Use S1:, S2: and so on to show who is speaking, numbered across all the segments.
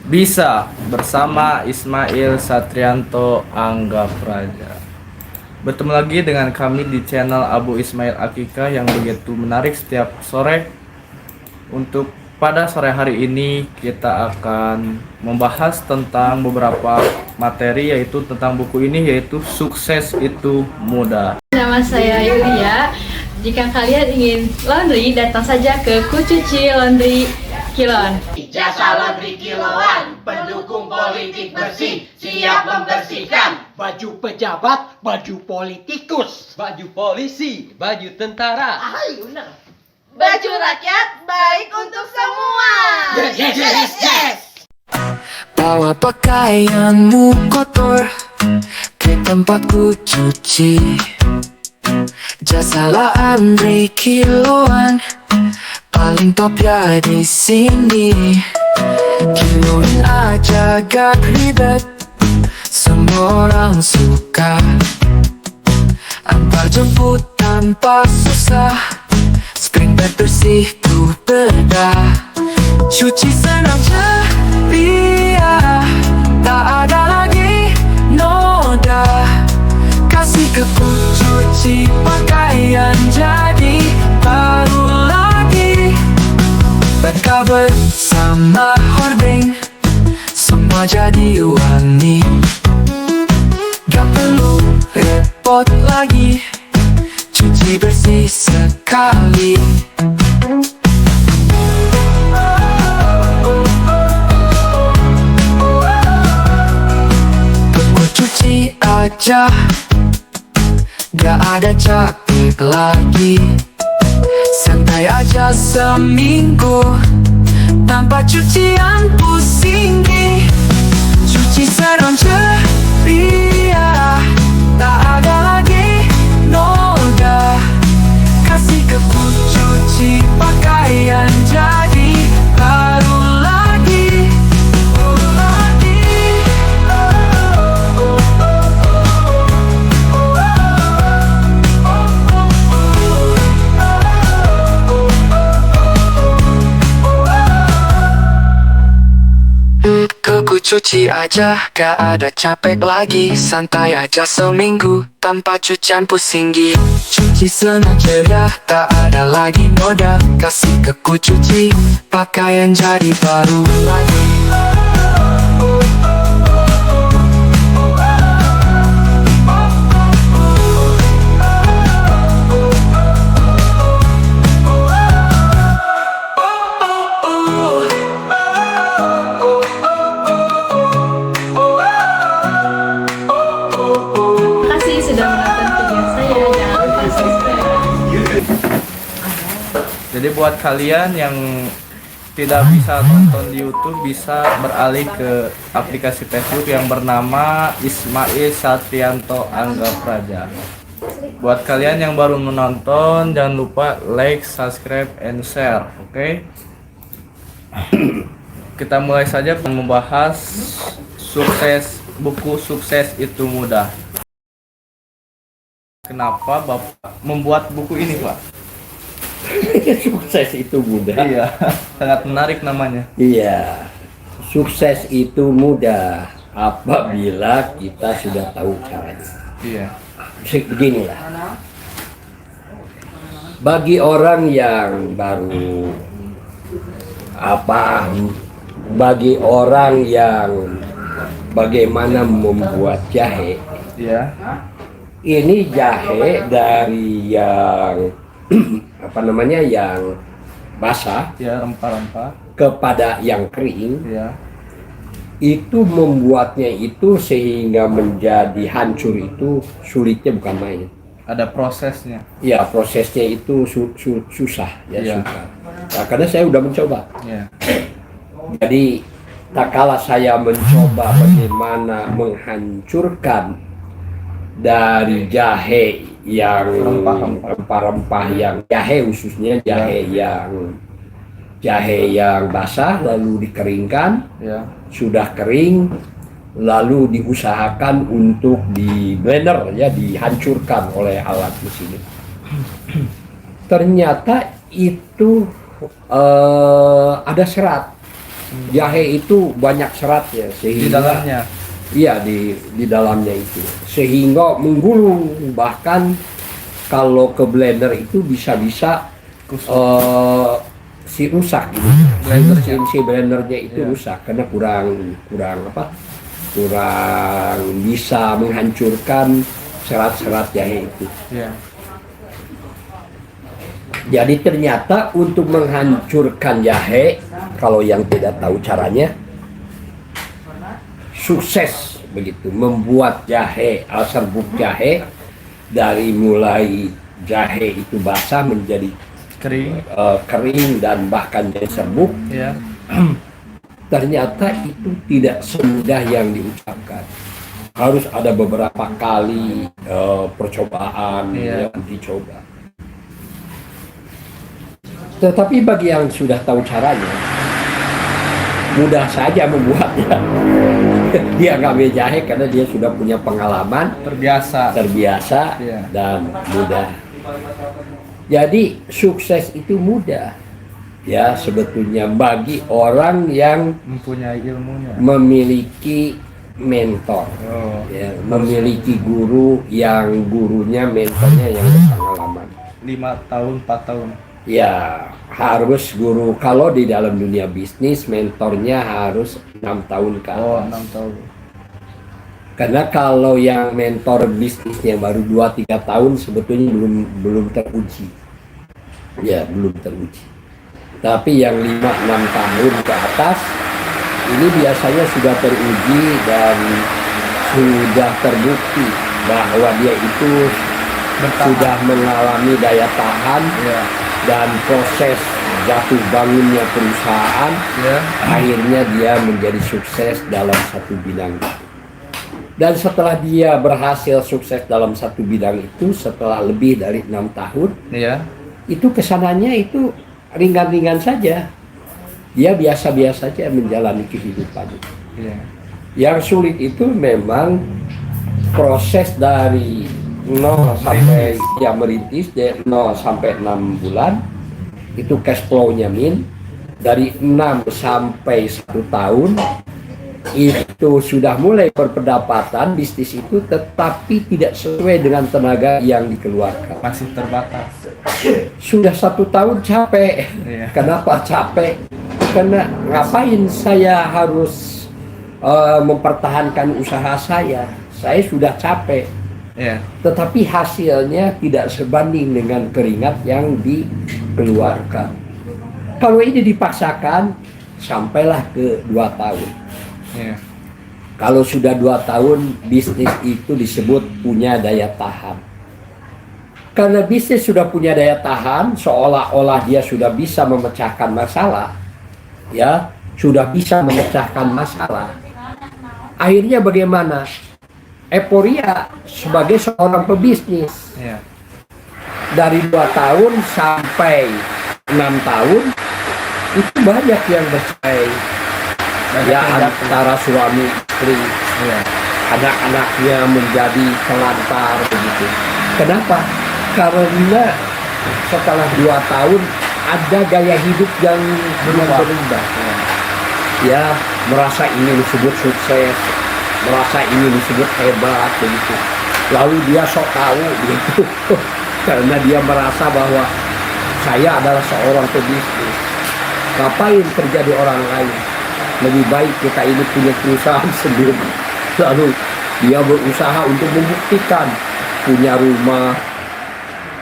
S1: Bisa bersama Ismail Satrianto Angga Praja. Bertemu lagi dengan kami di channel Abu Ismail Akika yang begitu menarik setiap sore. Untuk pada sore hari ini kita akan membahas tentang beberapa materi, yaitu tentang buku ini, yaitu Sukses Itu Mudah.
S2: Nama saya Yulia. Jika kalian ingin laundry, datang saja ke Kucuci Laundry Kilon.
S3: Jasa laundry kiloan, pendukung politik bersih, siap membersihkan
S4: baju pejabat, baju politikus,
S5: baju polisi, baju tentara.
S3: benar. Baju rakyat baik untuk semua.
S4: Yes.
S6: Bawa pakaianmu kotor ke tempatku cuci. Jasa laundry kiloan paling top ya di sini. Kiloin aja gak ribet, semua orang suka. Antar jemput tanpa susah, spring bed bersih ku bedah. Cuci senang ceria, tak ada lagi noda. Kasih ke ku cuci pakaian jadi baru lagi. Mereka bersama hording, semua jadi wangi. Gak perlu repot lagi, cuci bersih sekali. Ku cuci aja, gak ada capek lagi. Santai aja seminggu, tanpa cucian pusing. Cuci serem ceria, tak ada lagi noda. Kasih ke ku cuci pakaian jadi baru lagi. Ku cuci aja, gak ada capek lagi. Santai aja seminggu, tanpa cucian pusing. Cuci senang ceria, tak ada lagi noda. Kasih ke ku cuci pakaian jadi baru lagi.
S2: Terima kasih sudah menonton video saya. Jangan lupa subscribe.
S1: Jadi buat kalian yang tidak bisa tonton di YouTube, bisa beralih ke aplikasi Facebook yang bernama Ismail Satrianto Angga Praja. Buat kalian yang baru menonton, jangan lupa like, subscribe, and share. Oke? Kita mulai saja membahas buku Sukses Itu Mudah. Kenapa Bapak membuat buku ini, Pak?
S7: Sukses itu mudah.
S1: Iya, sangat menarik namanya.
S7: Iya, sukses itu mudah apabila kita sudah tahu caranya.
S1: Iya.
S7: Beginilah, bagi orang yang baru bagi orang yang bagaimana membuat jahe.
S1: Iya.
S7: Ini jahe dari yang yang basah
S1: Ya, rempah-rempah.
S7: kepada yang kering.
S1: Iya.
S7: Itu membuatnya itu sehingga menjadi hancur itu sulitnya bukan main.
S1: Ada prosesnya.
S7: Ya, prosesnya itu susah ya,
S1: Iya.
S7: susah. Nah, karena saya udah mencoba.
S1: Iya.
S7: Jadi tak kala saya mencoba bagaimana menghancurkan dari jahe yang rempah-rempah yang jahe, khususnya jahe yang basah lalu dikeringkan.
S1: Ya.
S7: Sudah kering lalu diusahakan untuk di blender, ya, dihancurkan oleh alat mesin. Ternyata itu ada serat Jahe itu banyak seratnya
S1: Di
S7: sehingga
S1: dalamnya.
S7: iya di dalamnya itu sehingga menggulung, bahkan kalau ke blender itu bisa-bisa si rusak gitu. Si blendernya itu
S1: Iya.
S7: rusak karena kurang bisa menghancurkan serat-serat jahe itu.
S1: Iya.
S7: Jadi ternyata untuk menghancurkan jahe, kalau yang tidak tahu caranya, sukses begitu membuat jahe, serbuk jahe dari mulai jahe itu basah menjadi
S1: Kering.
S7: kering dan bahkan jadi serbuk.
S1: Iya.
S7: Ternyata itu tidak semudah yang diucapkan. Harus ada beberapa kali percobaan
S1: Iya.
S7: yang dicoba. Tetapi bagi yang sudah tahu caranya, mudah saja membuatnya. Dia ngambil jahe karena dia sudah punya pengalaman,
S1: Terbiasa.
S7: terbiasa,
S1: Iya.
S7: dan mudah. Jadi sukses itu mudah. Ya sebetulnya bagi orang yang
S1: Mempunyai ilmunya.
S7: memiliki mentor,
S1: Oh.
S7: ya, memiliki guru yang gurunya mentornya yang berpengalaman.
S1: 5 tahun, 4 tahun.
S7: Ya harus guru, kalau di dalam dunia bisnis mentornya harus 6 tahun ke
S1: Oh,
S7: atas.
S1: 6 tahun.
S7: Karena kalau yang mentor bisnisnya baru 2-3 tahun sebetulnya belum teruji. Ya, belum teruji. Tapi yang 5-6 tahun ke atas ini biasanya sudah teruji dan sudah terbukti bahwa dia itu sudah mengalami daya tahan
S1: Iya.
S7: dan proses jatuh bangunnya perusahaan,
S1: Iya.
S7: akhirnya dia menjadi sukses dalam satu bidang. Dan setelah dia berhasil sukses dalam satu bidang itu, setelah lebih dari 6 tahun,
S1: Iya.
S7: itu kesananya itu ringan-ringan saja. Dia biasa-biasa saja menjalani kehidupan.
S1: Iya.
S7: Yang sulit itu memang proses dari 0 sampai ya merintis, dari 0 sampai 6 bulan, itu cash flow-nya dari 6 sampai 1 tahun, itu sudah mulai berpendapatan bisnis itu, tetapi tidak sesuai dengan tenaga yang dikeluarkan.
S1: Masih terbatas.
S7: Sudah 1 tahun capek.
S1: Iya.
S7: Kenapa capek? Karena ngapain saya harus mempertahankan usaha saya? Saya sudah capek.
S1: Iya.
S7: Tetapi hasilnya tidak sebanding dengan keringat yang dikeluarkan. Kalau ini dipaksakan, sampailah ke 2 tahun.
S1: Iya.
S7: Kalau sudah 2 tahun, bisnis itu disebut punya daya tahan. Karena bisnis sudah punya daya tahan, seolah-olah dia sudah bisa memecahkan masalah. Ya, sudah bisa memecahkan masalah. Akhirnya bagaimana? Euforia sebagai seorang pebisnis.
S1: Iya.
S7: Dari 2 tahun sampai 6 tahun, itu banyak yang bercerai. Ya, antara suami istri,
S1: Iya.
S7: anak-anaknya menjadi telantar begitu. Kenapa? Karena setelah 2 tahun ada gaya hidup yang berubah. Ya, merasa ini disebut sukses, merasa ini disebut hebat begitu. Lalu dia sok tahu begitu. Karena dia merasa bahwa saya adalah seorang pebisnis. Ngapain kerja di orang lain? Lebih baik kita ini punya perusahaan sendiri. Lalu dia berusaha untuk membuktikan punya rumah,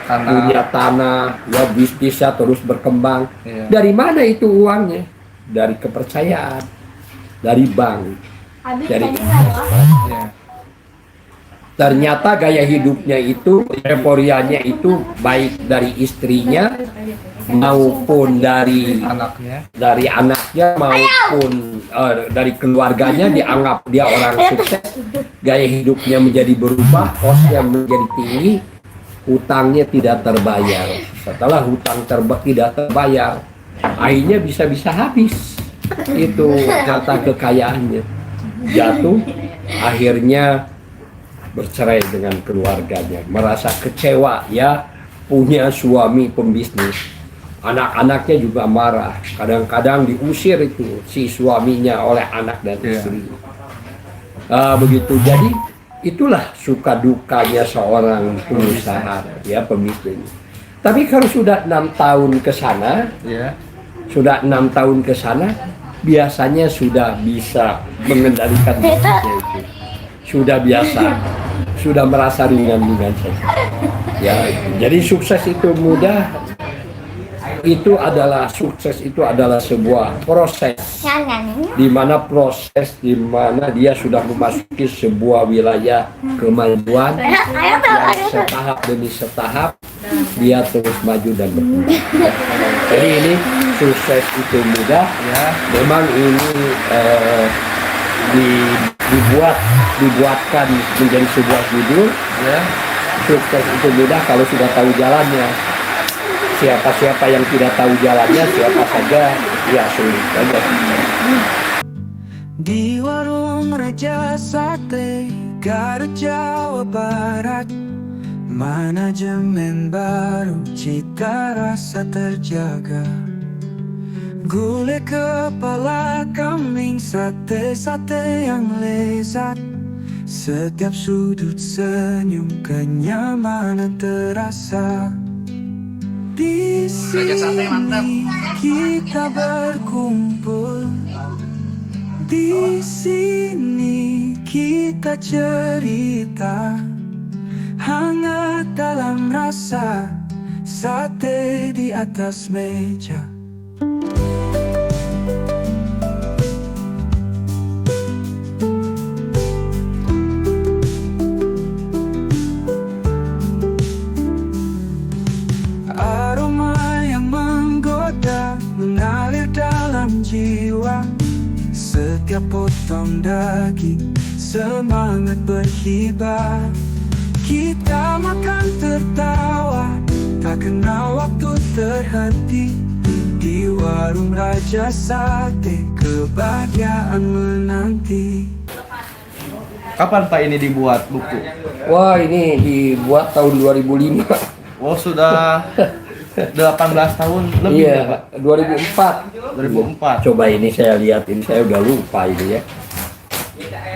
S7: punya tanah, ya bisnisnya terus berkembang.
S1: Iya.
S7: Dari mana itu uangnya? Dari kepercayaan, dari bank, dari
S1: Iya.
S7: ternyata gaya hidupnya itu, euforianya itu baik dari istrinya maupun dari anaknya maupun dari keluarganya, dianggap dia orang sukses, gaya hidupnya menjadi berubah, kosnya menjadi tinggi, hutangnya tidak terbayar. Setelah hutang tidak terbayar, akhirnya bisa-bisa habis itu harta kekayaannya, jatuh, akhirnya bercerai dengan keluarganya, merasa kecewa ya punya suami pembisnis. Anak-anaknya juga marah. Kadang-kadang diusir itu si suaminya oleh anak dan
S1: Iya.
S7: istri. Begitu. Jadi itulah suka dukanya seorang pengusaha, ya, pemimpin. Tapi kalau sudah 6 tahun ke sana,
S1: Ya.
S7: biasanya sudah bisa mengendalikan dirinya itu. Sudah biasa, sudah merasa ringan-ringan saja. Ya, jadi sukses itu mudah. Sukses itu adalah sebuah proses di mana dia sudah memasuki sebuah wilayah kemajuan yang setahap demi setahap dia terus maju dan berkembang. Jadi ini sukses itu mudah.
S1: Ya.
S7: Memang ini dibuatkan menjadi sebuah judul.
S1: Ya.
S7: Sukses itu mudah kalau sudah tahu jalannya. Siapa-siapa yang tidak tahu jalannya, siapa saja, ya sulit saja.
S6: Di warung Raja Sate, Garut, Jawa Barat, manajemen baru, cita rasa terjaga. Gulai kepala kambing, sate-sate yang lezat, setiap sudut senyum kenyamanan terasa. Di sini kita berkumpul, di sini kita cerita, hangat dalam rasa, sate di atas meja. Aroma yang menggoda mengalir dalam jiwa, setiap potong daging semangat berkibar. Kita makan tertawa, tak kenal waktu terhenti. Di warung Raja Sate, kebahagiaan menanti.
S1: Kapan Pak ini dibuat buku?
S7: Wah, ini dibuat tahun 2005.
S1: Oh, sudah 18 tahun lebih ya, Pak?
S7: Iya, 2004.
S1: 2004.
S7: Coba ini saya lihat, ini saya udah lupa ini ya.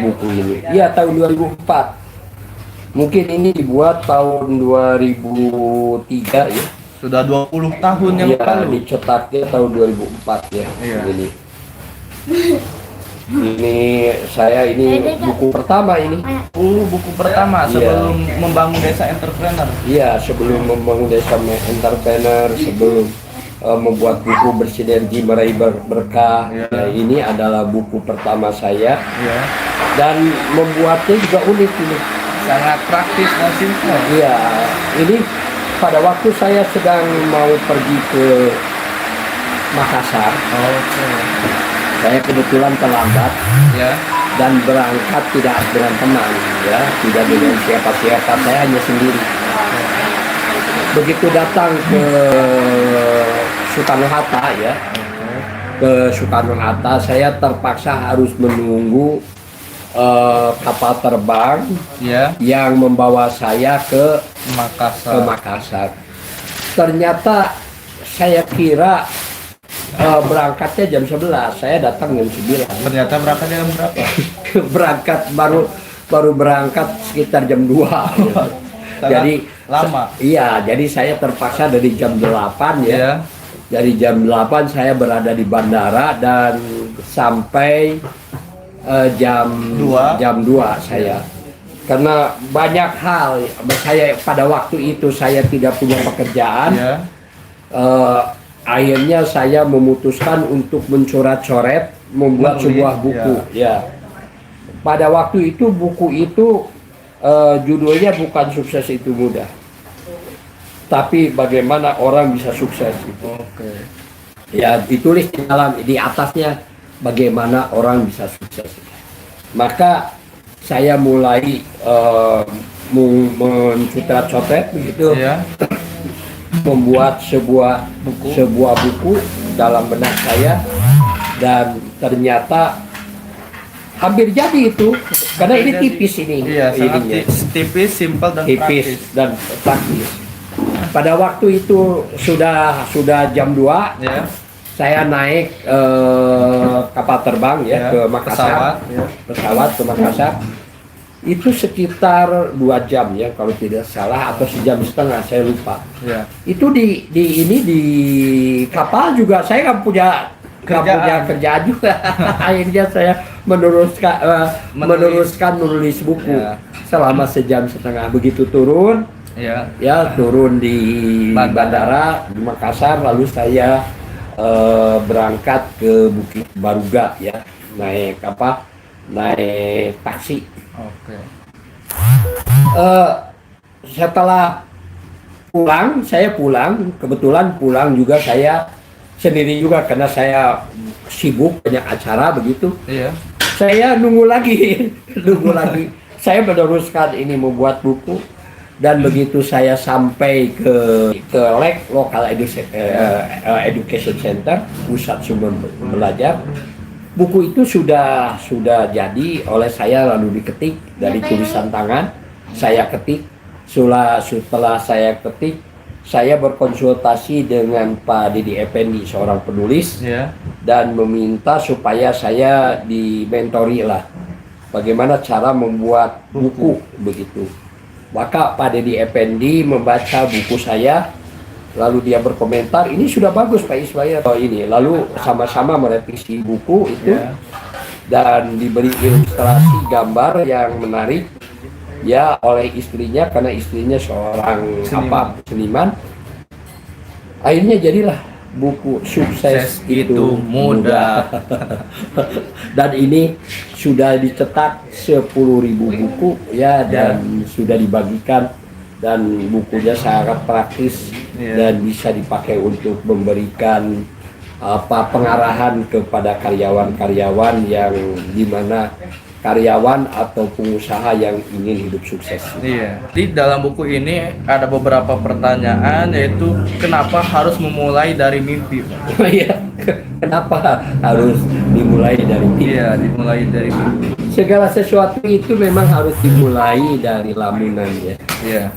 S7: Buku ini. Iya, tahun 2004. Mungkin ini dibuat tahun 2003 ya.
S1: Sudah 20 tahun yang
S7: Iya,
S1: lalu.
S7: dicetaknya tahun 2004 ya.
S1: Iya.
S7: Ini saya buku pertama ini.
S1: Buku pertama
S7: Iya.
S1: sebelum membangun desa entrepreneur.
S7: Iya, sebelum membangun desa entrepreneur, sebelum membuat buku bersinergi meraih berkah.
S1: Iya.
S7: Nah, ini adalah buku pertama saya
S1: Ya.
S7: dan membuatnya juga unik ini.
S1: Sangat praktis dan simpel.
S7: Iya, ini pada waktu saya sedang mau pergi ke Makassar,
S1: Oke.
S7: saya kebetulan terlambat
S1: Ya.
S7: dan berangkat tidak dengan teman, ya, tidak dengan siapa-siapa, saya hanya sendiri. Begitu datang ke Soekarno-Hatta ya, ke Soekarno-Hatta, saya terpaksa harus menunggu kapal terbang
S1: Ya.
S7: yang membawa saya ke
S1: Makassar.
S7: Makassar. Ternyata saya kira berangkatnya jam 11, saya datang jam 9.
S1: Ternyata berangkatnya jam berapa?
S7: Berangkat baru berangkat sekitar jam 2. Jadi
S1: lama.
S7: Iya, jadi saya terpaksa dari jam 8 ya.
S1: Ya.
S7: Dari jam 8 saya berada di bandara dan sampai jam 2 saya. Karena banyak hal, saya pada waktu itu saya tidak punya pekerjaan.
S1: Ya.
S7: Akhirnya saya memutuskan untuk mencoret-coret, membuat
S1: Menulis,
S7: sebuah buku. Ya. Pada waktu itu buku itu judulnya bukan Sukses Itu Mudah, tapi bagaimana orang bisa sukses.
S1: Oke.
S7: Ya, ditulis di atasnya bagaimana orang bisa sukses. Maka saya mulai mencoret-coret begitu.
S1: Ya.
S7: Membuat sebuah buku dalam benak saya, dan ternyata hampir jadi itu karena ini tipis ini.
S1: Iya, sangat
S7: ininya.
S1: tipis, simpel dan
S7: Tipis
S1: praktis.
S7: dan praktis. pada waktu itu sudah jam 2,
S1: Ya.
S7: saya naik kapal terbang ya,
S1: Ya,
S7: ke Makassar.
S1: pesawat, ya.
S7: Pesawat ke Makassar. Itu sekitar 2 jam ya kalau tidak salah, atau 1,5 jam, saya lupa.
S1: Ya.
S7: Itu di kapal juga saya nggak punya kerjaan juga. Akhirnya saya meneruskan menulis buku
S1: Ya.
S7: selama 1,5 jam. Begitu turun
S1: Ya.
S7: ya, turun di
S1: Bandara.
S7: bandara di Makassar, lalu saya berangkat ke Bukit Baruga ya, naik taksi.
S1: Oke.
S7: Setelah saya pulang, kebetulan pulang juga saya sendiri juga karena saya sibuk banyak acara begitu.
S1: Iya.
S7: Saya nunggu lagi. Saya meneruskan ini membuat buku, dan begitu saya sampai ke LEC, Local Education Center, pusat sumber belajar. Buku itu sudah jadi oleh saya, lalu diketik dari tulisan tangan. Saya ketik. Setelah saya ketik, saya berkonsultasi dengan Pak Didi Effendi, seorang penulis,
S1: Ya.
S7: dan meminta supaya saya dimentori lah bagaimana cara membuat buku begitu. Maka Pak Didi Effendi membaca buku saya, lalu dia berkomentar, ini sudah bagus Pak Ismail. Ini lalu sama-sama merevisi buku itu,
S1: Ya.
S7: dan diberi ilustrasi gambar yang menarik ya oleh istrinya, karena istrinya seorang seniman. Akhirnya jadilah buku Sukses Itu Mudah. Dan ini sudah dicetak 10.000 buku ya, dan sudah dibagikan, dan bukunya sangat praktis dan bisa dipakai untuk memberikan pengarahan kepada karyawan-karyawan yang dimana karyawan atau pengusaha yang ingin hidup sukses.
S1: Iya. Di dalam buku ini ada beberapa pertanyaan, yaitu kenapa harus memulai dari mimpi?
S7: Iya, kenapa harus dimulai dari mimpi?
S1: Iya, dimulai dari mimpi.
S7: Segala sesuatu itu memang harus dimulai dari lamunan ya.
S1: Iya.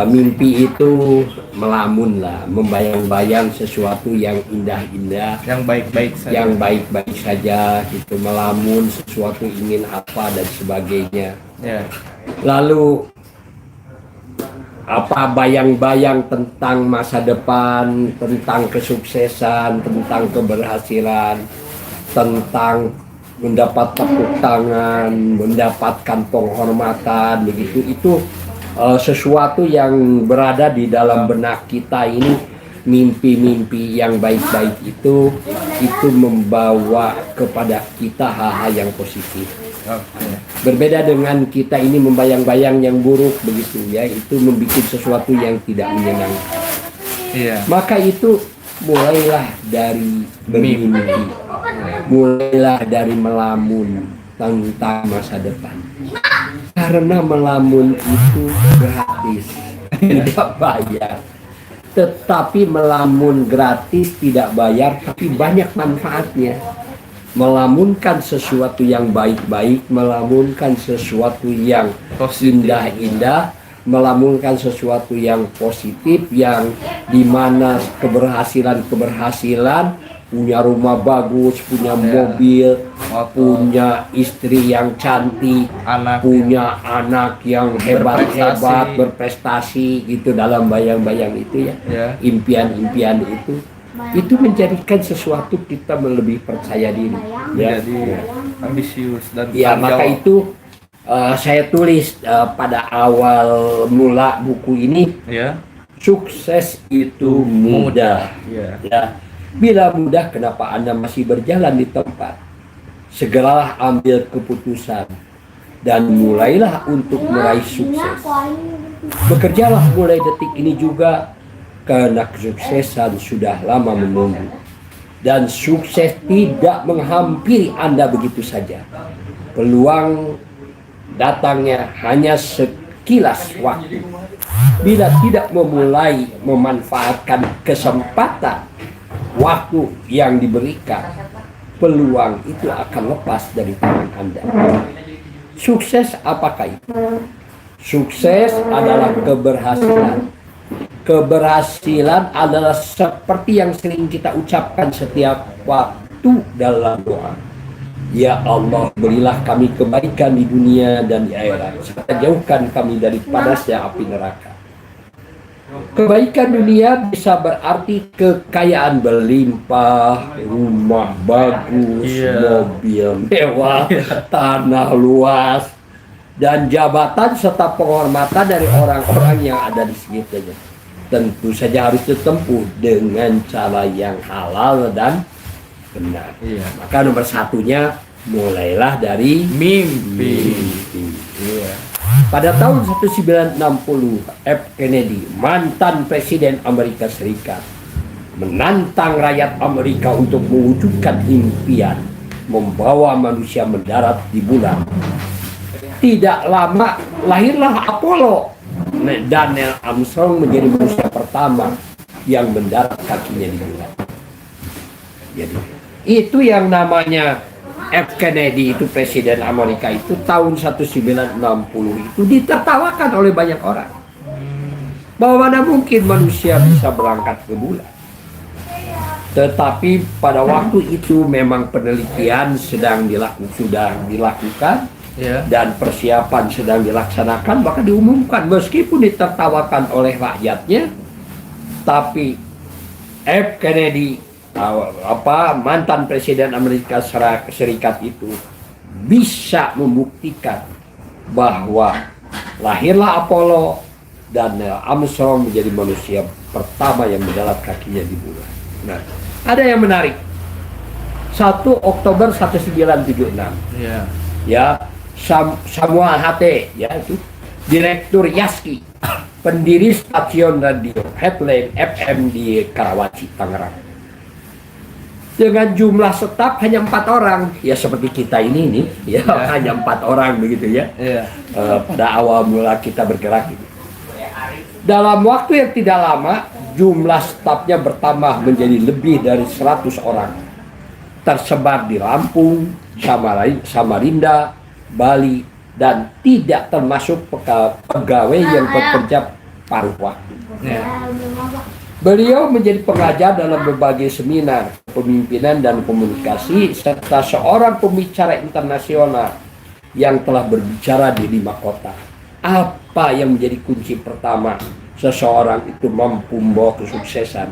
S7: Mimpi itu melamun lah, membayang-bayang sesuatu yang indah-indah,
S1: Yang baik-baik saja.
S7: yang baik-baik saja, gitu, melamun sesuatu ingin apa dan sebagainya.
S1: Ya.
S7: Lalu bayang-bayang tentang masa depan, tentang kesuksesan, tentang keberhasilan, tentang mendapat tepuk tangan, mendapatkan penghormatan, begitu. Itu sesuatu yang berada di dalam benak kita ini. Mimpi-mimpi yang baik-baik itu membawa kepada kita hal-hal yang positif.
S1: Oke.
S7: Berbeda dengan kita ini membayang-bayang yang buruk begitu ya, itu membuat sesuatu yang tidak menyenangkan.
S1: Iya.
S7: Maka itu mulailah dari bermimpi, mulailah dari melamun tentang masa depan. Karena melamun itu gratis, tidak bayar. Tetapi melamun gratis tidak bayar, tapi banyak manfaatnya. Melamunkan sesuatu yang baik-baik, melamunkan sesuatu yang indah-indah, melamunkan sesuatu yang positif, yang dimana keberhasilan, punya rumah bagus, punya mobil, punya istri yang cantik, punya anak yang hebat-hebat, berprestasi gitu, dalam bayang-bayang itu ya, impian-impian itu menjadikan sesuatu kita lebih percaya diri, ya.
S1: Jadi ambisius dan
S7: Ya, maka itu saya tulis pada awal mula buku ini,
S1: ya.
S7: Sukses itu mudah. Ya. Bila mudah, kenapa Anda masih berjalan di tempat? Segeralah ambil keputusan dan mulailah untuk meraih sukses. Bekerjalah mulai detik ini juga, karena kesuksesan sudah lama menunggu. Dan sukses tidak menghampiri Anda begitu saja. Peluang datangnya hanya sekilas waktu. Bila tidak memulai memanfaatkan kesempatan waktu yang diberikan, peluang itu akan lepas dari tangan Anda. Sukses apakah itu? Sukses adalah keberhasilan Keberhasilan adalah seperti yang sering kita ucapkan setiap waktu dalam doa. Ya Allah, berilah kami kebaikan di dunia dan di akhirat, serta jauhkan kami dari panasnya api neraka. Kebaikan dunia bisa berarti kekayaan berlimpah, rumah bagus, mobil mewah, tanah luas, dan jabatan serta penghormatan dari orang-orang yang ada di sekitarnya. Tentu saja harus ditempuh dengan cara yang halal dan benar. Maka nomor satunya, mulailah dari mimpi. Pada tahun 1960, F. Kennedy, mantan Presiden Amerika Serikat, menantang rakyat Amerika untuk mewujudkan impian membawa manusia mendarat di bulan. Tidak lama lahirlah Apollo, dan Neil Armstrong menjadi manusia pertama yang mendarat kakinya di bulan. Jadi itu yang namanya F. Kennedy, itu Presiden Amerika, itu tahun 1960 itu ditertawakan oleh banyak orang. Bahwa mana mungkin manusia bisa berangkat ke bulan. Tetapi pada waktu itu memang penelitian sudah dilakukan, dan persiapan sedang dilaksanakan, bahkan diumumkan meskipun ditertawakan oleh rakyatnya, tapi F. Kennedy, mantan Presiden Amerika Serikat itu bisa membuktikan bahwa lahirlah Apollo dan Neil Armstrong menjadi manusia pertama yang mendarat kakinya di bulan. Nah, ada yang menarik. 1 Oktober 1976. Ya, Samuel Hatte, ya, itu Direktur Yaski, pendiri stasiun radio Headline FM di Karawaci, Tangerang. Dengan jumlah staf hanya 4 orang, ya seperti kita ini nih, ya hanya 4 orang begitu ya. Pada awal mula kita bergerak gitu. Dalam waktu yang tidak lama, jumlah stafnya bertambah menjadi lebih dari 100 orang, tersebar di Lampung, Samarinda, Bali, dan tidak termasuk pegawai yang bekerja paruh waktu. Beliau menjadi pengajar dalam berbagai seminar kepemimpinan dan komunikasi, serta seorang pembicara internasional yang telah berbicara di 5 kota. Apa yang menjadi kunci pertama seseorang itu mampu membawa kesuksesan?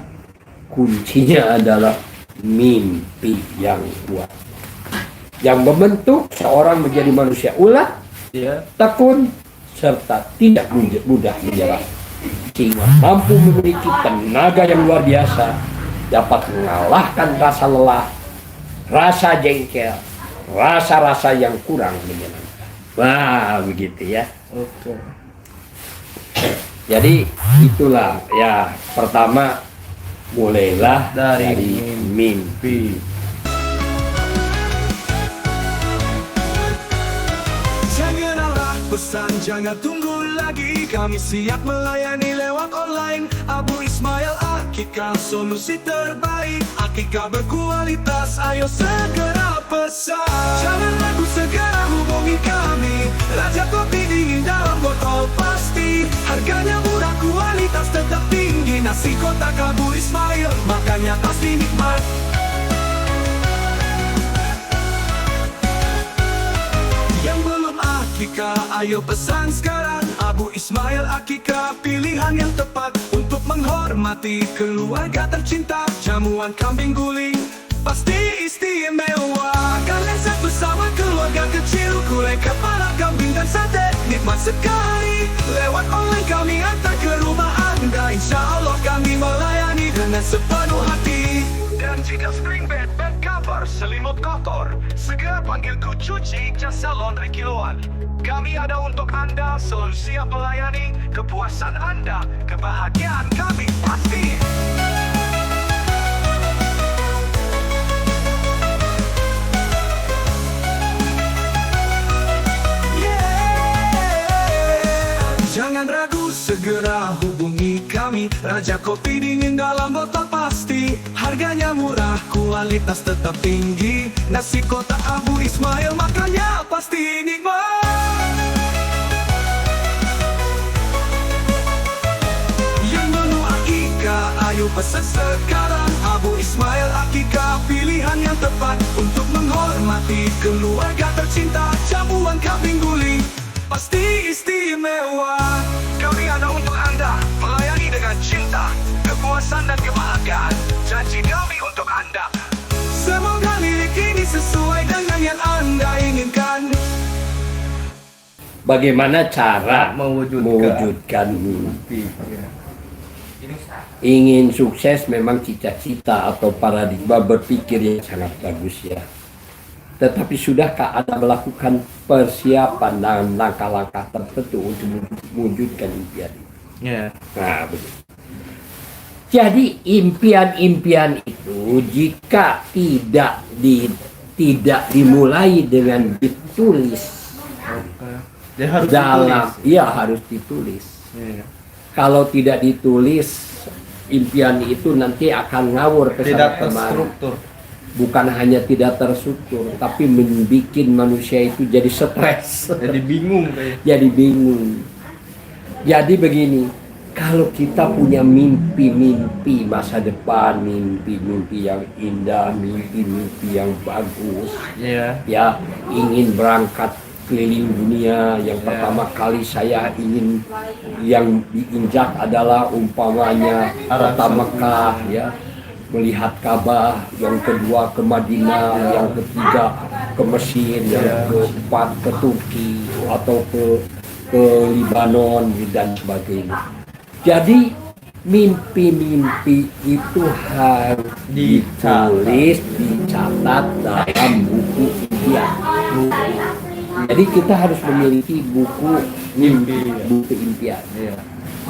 S7: Kuncinya adalah mimpi yang kuat, yang membentuk seorang menjadi manusia ulet, tekun, serta tidak mudah menyerah, sehingga mampu memiliki tenaga yang luar biasa, dapat mengalahkan rasa lelah, rasa jengkel, rasa-rasa yang kurang menyenangkan. Wah, begitu ya. Jadi itulah ya, pertama mulailah dari mimpi.
S8: Pesan jangan tunggu lagi, kami siap melayani lewat online. Abu Ismail Akika, solusi terbaik. Akika berkualitas, ayo segera pesan. Jangan ragu, segera hubungi kami. Raja kopi dingin dalam botol pasti. Harganya murah, kualitas tetap tinggi. Nasi kotak Abu Ismail, makannya pasti nikmat. Akika, ayo pesan sekarang. Abu Ismail Akika, pilihan yang tepat untuk menghormati keluarga tercinta. Jamuan kambing guling pasti istimewa. Makan lezat bersama keluarga kecil. Gulai kepala kambing dan sate nikmat sekali. Lewat online kami antar ke rumah Anda. Insya Allah kami melayani dengan sepenuh hati. Dan jika spring bed, bed cover, selimut kotor, segera panggil Kucuci, jasa laundry kiloan. Kami ada untuk Anda, selalu siap melayani. Kepuasan Anda, kebahagiaan kami pasti. Jangan ragu, segera hubungi kami. Raja kopi dingin dalam botol pasti. Harganya murah, kualitas tetap tinggi. Nasi kotak Abu Ismail, makannya pasti nikmat. Yang menu Pesan sekarang Abu Ismail Akikah, pilihan yang tepat untuk menghormati keluarga tercinta. Jamuan kambing guling pasti istimewa. Kami ada untuk Anda, melayani dengan cinta, kepuasan dan kebahagiaan. Janji kami untuk Anda, semoga milik ini sesuai dengan yang Anda inginkan.
S7: Bagaimana cara mewujudkan mimpi? Ingin sukses memang cita-cita atau paradigma berpikir yang sangat bagus ya. Tetapi sudahkah Anda melakukan persiapan dan langkah-langkah tertentu untuk mewujudkan impian itu?
S1: Ya.
S7: Nah, begitu. Jadi impian-impian itu jika tidak dimulai dengan ditulis
S1: Dia harus
S7: dalam,
S1: ditulis.
S7: iya harus ditulis.
S1: Iya.
S7: Kalau tidak ditulis, impian itu nanti akan ngawur ke
S1: Tidak
S7: sana kemari.
S1: terstruktur.
S7: Bukan hanya tidak terstruktur, tapi membuat manusia itu jadi stres,
S1: Jadi bingung kayak.
S7: jadi bingung. Jadi begini, kalau kita punya mimpi-mimpi masa depan, mimpi-mimpi yang indah, mimpi-mimpi yang bagus,
S1: Iya.
S7: ya ingin berangkat keliling dunia, yang pertama kali saya ingin yang diinjak adalah umpamanya
S1: Arab
S7: kota Mekah, ya melihat Ka'bah, yang kedua ke Madinah, yang ketiga ke Mesir, yang keempat ke Turki atau ke Libanon dan sebagainya. Jadi mimpi-mimpi itu harus ditulis, dicatat dalam buku impian. Jadi kita harus memiliki buku buku impian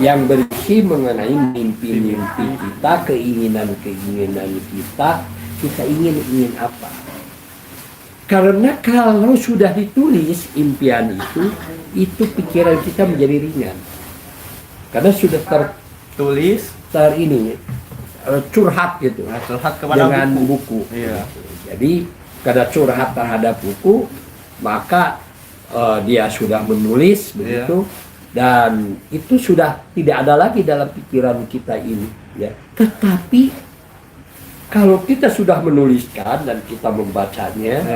S7: yang berisi mengenai mimpi-mimpi kita, keinginan-keinginan kita ingin apa. Karena kalau sudah ditulis impian itu pikiran kita menjadi ringan. Karena sudah curhat gitu.
S1: Nah, curhat kepada
S7: dengan buku.
S1: Iya.
S7: Jadi karena curhat terhadap buku, maka dia sudah menulis begitu, dan itu sudah tidak ada lagi dalam pikiran kita ini, ya. Tetapi kalau kita sudah menuliskan dan kita membacanya,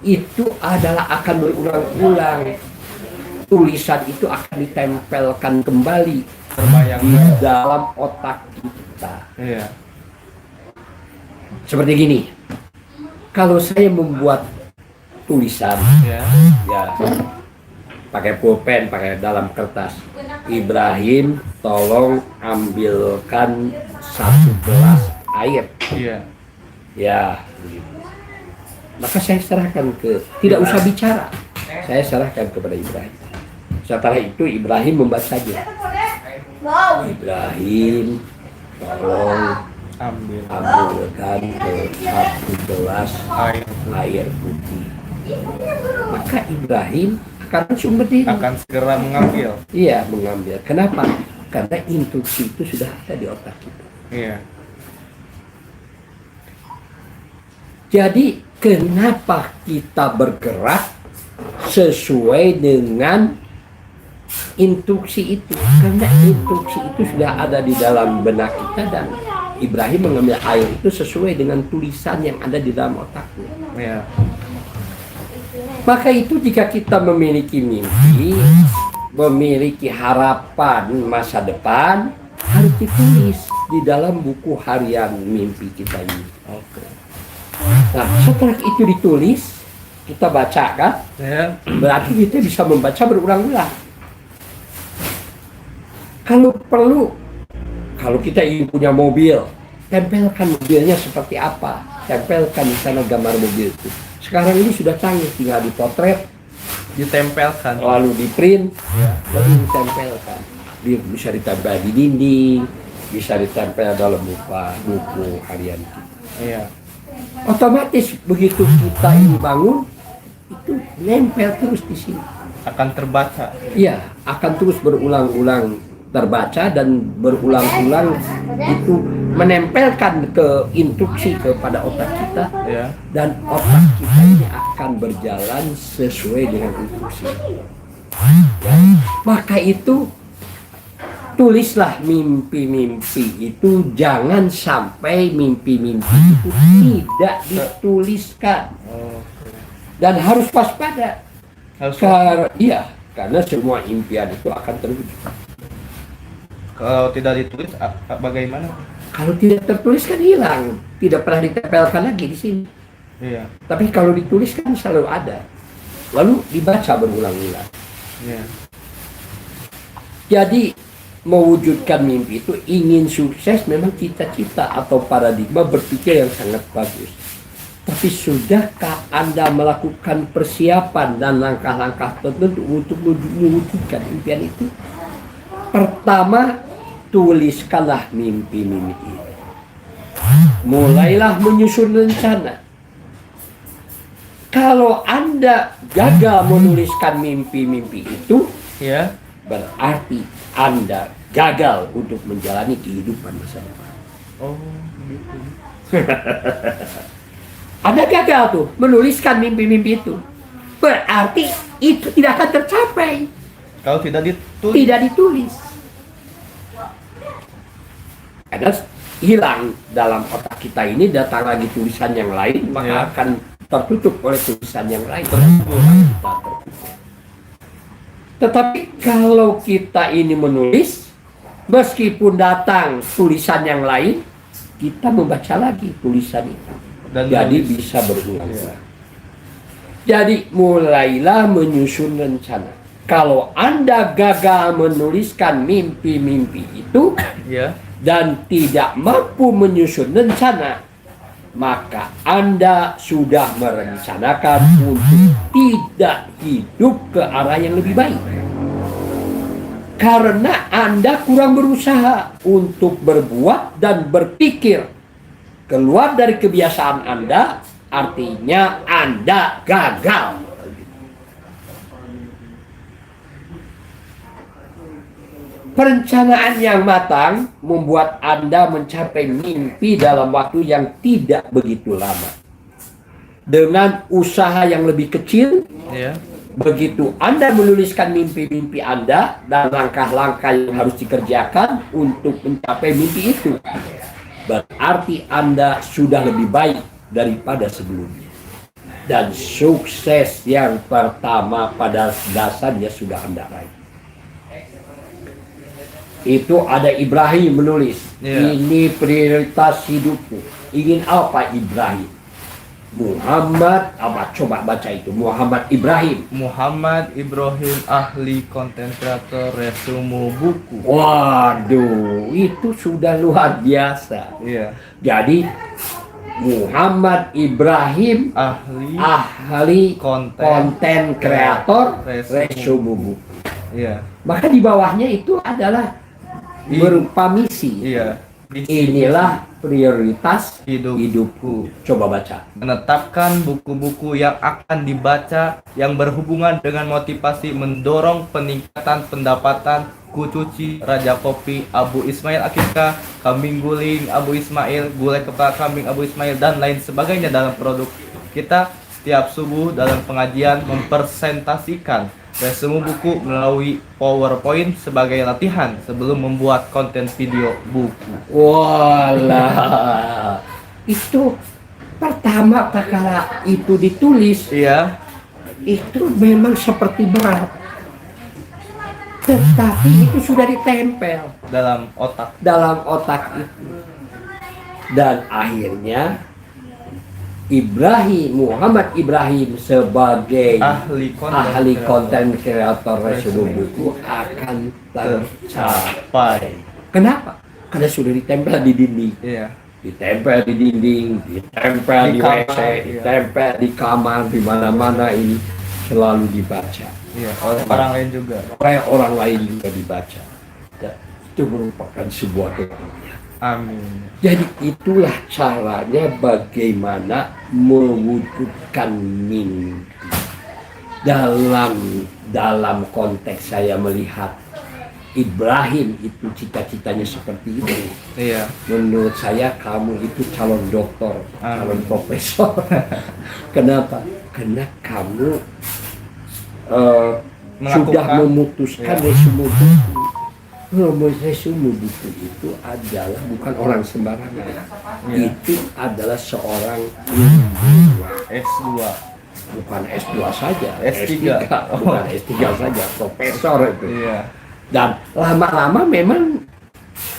S7: itu adalah akan berulang-ulang. Tulisan itu akan ditempelkan kembali di dalam otak kita.
S1: Iya.
S7: Seperti gini, kalau saya membuat tulisan, ya pakai pulpen, pakai dalam kertas, Ibrahim tolong ambilkan 1 gelas air.
S1: Iya.
S7: Ya, begitu. Maka saya serahkan tidak usah bicara, saya serahkan kepada Ibrahim. Setelah itu Ibrahim membacanya. Ibrahim tolong ambilkan 1 gelas air putih. Maka Ibrahim akan langsung berdiri.
S1: Akan segera mengambil.
S7: Iya, mengambil. Kenapa? Karena intuisi itu sudah ada di otak kita.
S1: Iya.
S7: Jadi kenapa kita bergerak sesuai dengan intuisi itu? Karena intuisi itu sudah ada di dalam benak kita, dan Ibrahim mengambil air itu sesuai dengan tulisan yang ada di dalam otaknya.
S1: Iya.
S7: Maka itu jika kita memiliki mimpi, memiliki harapan masa depan, harus ditulis di dalam buku harian mimpi kita ini.
S1: Oke.
S7: Nah, setelah itu ditulis, kita baca kan?
S1: Ya.
S7: Berarti kita bisa membaca berulang-ulang. Kalau perlu, kalau kita ingin punya mobil, tempelkan mobilnya seperti apa, tempelkan di sana gambar mobil itu. Sekarang ini sudah canggih, tinggal dipotret,
S1: Ditempelkan.
S7: lalu di print, lalu ditempelkan. Bisa ditempel di dinding, bisa ditempel dalam buku harian kita.
S1: Iya.
S7: Otomatis begitu kita ini bangun, itu nempel terus di sini.
S1: Akan terbaca.
S7: Iya, akan terus berulang-ulang terbaca, dan berulang-ulang itu menempelkan ke instruksi kepada otak kita,
S1: Ya.
S7: dan otak kita ini akan berjalan sesuai dengan instruksi. Ya. Maka itu tulislah mimpi-mimpi itu, jangan sampai mimpi-mimpi itu tidak dituliskan. Dan harus waspada.
S1: Harus
S7: Iya, karena semua impian itu akan terwujud.
S1: kalau tidak ditulis bagaimana?
S7: Kalau tidak tertulis kan hilang, tidak pernah ditempelkan lagi di sini.
S1: Iya.
S7: Tapi kalau ditulis kan selalu ada, lalu dibaca berulang-ulang.
S1: Iya.
S7: Jadi mewujudkan mimpi itu, ingin sukses memang cita-cita atau paradigma berpikir yang sangat bagus. Tapi sudahkah Anda melakukan persiapan dan langkah-langkah tertentu untuk mewujudkan impian itu? Pertama, tuliskanlah mimpi-mimpi itu. Mulailah menyusun rencana. Kalau Anda gagal menuliskan mimpi-mimpi itu,
S1: Iya.
S7: berarti Anda gagal untuk menjalani kehidupan masa depan.
S1: Oh, gitu.
S7: Anda gagal tuh menuliskan mimpi-mimpi itu. Berarti itu tidak akan tercapai.
S1: Kalau tidak ditulis.
S7: Tidak ditulis. Karena hilang dalam otak kita ini, datang lagi tulisan yang lain, maka
S1: Ya.
S7: akan tertutup oleh tulisan yang lain. Tetapi kalau kita ini menulis, meskipun datang tulisan yang lain, kita membaca lagi tulisan itu.
S1: Dan
S7: Jadi
S1: menulis.
S7: bisa berulang-ulang. Jadi mulailah menyusun rencana. Kalau Anda gagal menuliskan mimpi-mimpi itu
S1: Iya.
S7: dan tidak mampu menyusun rencana, maka Anda sudah merencanakan untuk tidak hidup ke arah yang lebih baik. Karena Anda kurang berusaha untuk berbuat dan berpikir keluar dari kebiasaan Anda, artinya Anda gagal. Perencanaan yang matang membuat Anda mencapai mimpi dalam waktu yang tidak begitu lama. Dengan usaha yang lebih kecil,
S1: Iya.
S7: begitu Anda menuliskan mimpi-mimpi Anda dan langkah-langkah yang harus dikerjakan untuk mencapai mimpi itu, berarti Anda sudah lebih baik daripada sebelumnya. Dan sukses yang pertama pada dasarnya sudah Anda raih. Itu ada Ibrahim menulis,
S1: Iya.
S7: ini prioritas hidupku. Ingin apa Ibrahim? Muhammad, coba baca itu, Muhammad Ibrahim.
S1: Muhammad Ibrahim, ahli konten kreator, resume buku.
S7: Waduh, itu sudah luar biasa.
S1: Iya.
S7: Jadi Muhammad Ibrahim, ahli konten kreator, resume buku.
S1: Iya.
S7: Maka di bawahnya itu adalah berupa misi.
S1: Iya.
S7: Inilah prioritas
S1: Hidupku.
S7: hidupku. Coba baca.
S1: Menetapkan buku-buku yang akan dibaca yang berhubungan dengan motivasi, mendorong peningkatan pendapatan, Kucuci, Raja Kopi, Abu Ismail Akika, Kambing Guling, Abu Ismail, Gulai Kepala Kambing Abu Ismail, dan lain sebagainya dalam produk kita. Setiap subuh dalam pengajian mempresentasikan resume buku melalui PowerPoint sebagai latihan sebelum membuat konten video buku.
S7: Walah, itu pertama kala itu ditulis,
S1: Iya.
S7: itu memang seperti berat. Tetapi itu sudah ditempel
S1: Dalam otak.
S7: dalam otak itu. Dan akhirnya Muhammad Ibrahim sebagai ahli konten kreator resume buku akan tercapai. Kenapa? Karena sudah ditempel di dinding.
S1: Iya.
S7: Ditempel di dinding, ditempel di
S1: kamar,
S7: WC,
S1: iya.
S7: ditempel di kamar, di mana-mana ini selalu dibaca.
S1: Iya, oleh orang lain juga.
S7: Oleh orang lain juga dibaca. Dan itu merupakan sebuah kemuliaan.
S1: Amin.
S7: Jadi itulah caranya bagaimana mewujudkan mimpi. Dalam konteks saya melihat Ibrahim itu cita-citanya seperti itu.
S1: Iya.
S7: Menurut saya kamu itu calon doktor, calon
S1: Amin.
S7: profesor. Kenapa? Karena kamu sudah
S1: Melakukan.
S7: memutuskan
S1: Iya.
S7: resume buku. Romosesumu buku itu adalah bukan orang sembarangan. Itu adalah seorang
S1: S2.
S7: bukan S2 saja,
S1: S3.
S7: bukan S3 saja, profesor itu.
S1: Iya.
S7: Dan lama-lama memang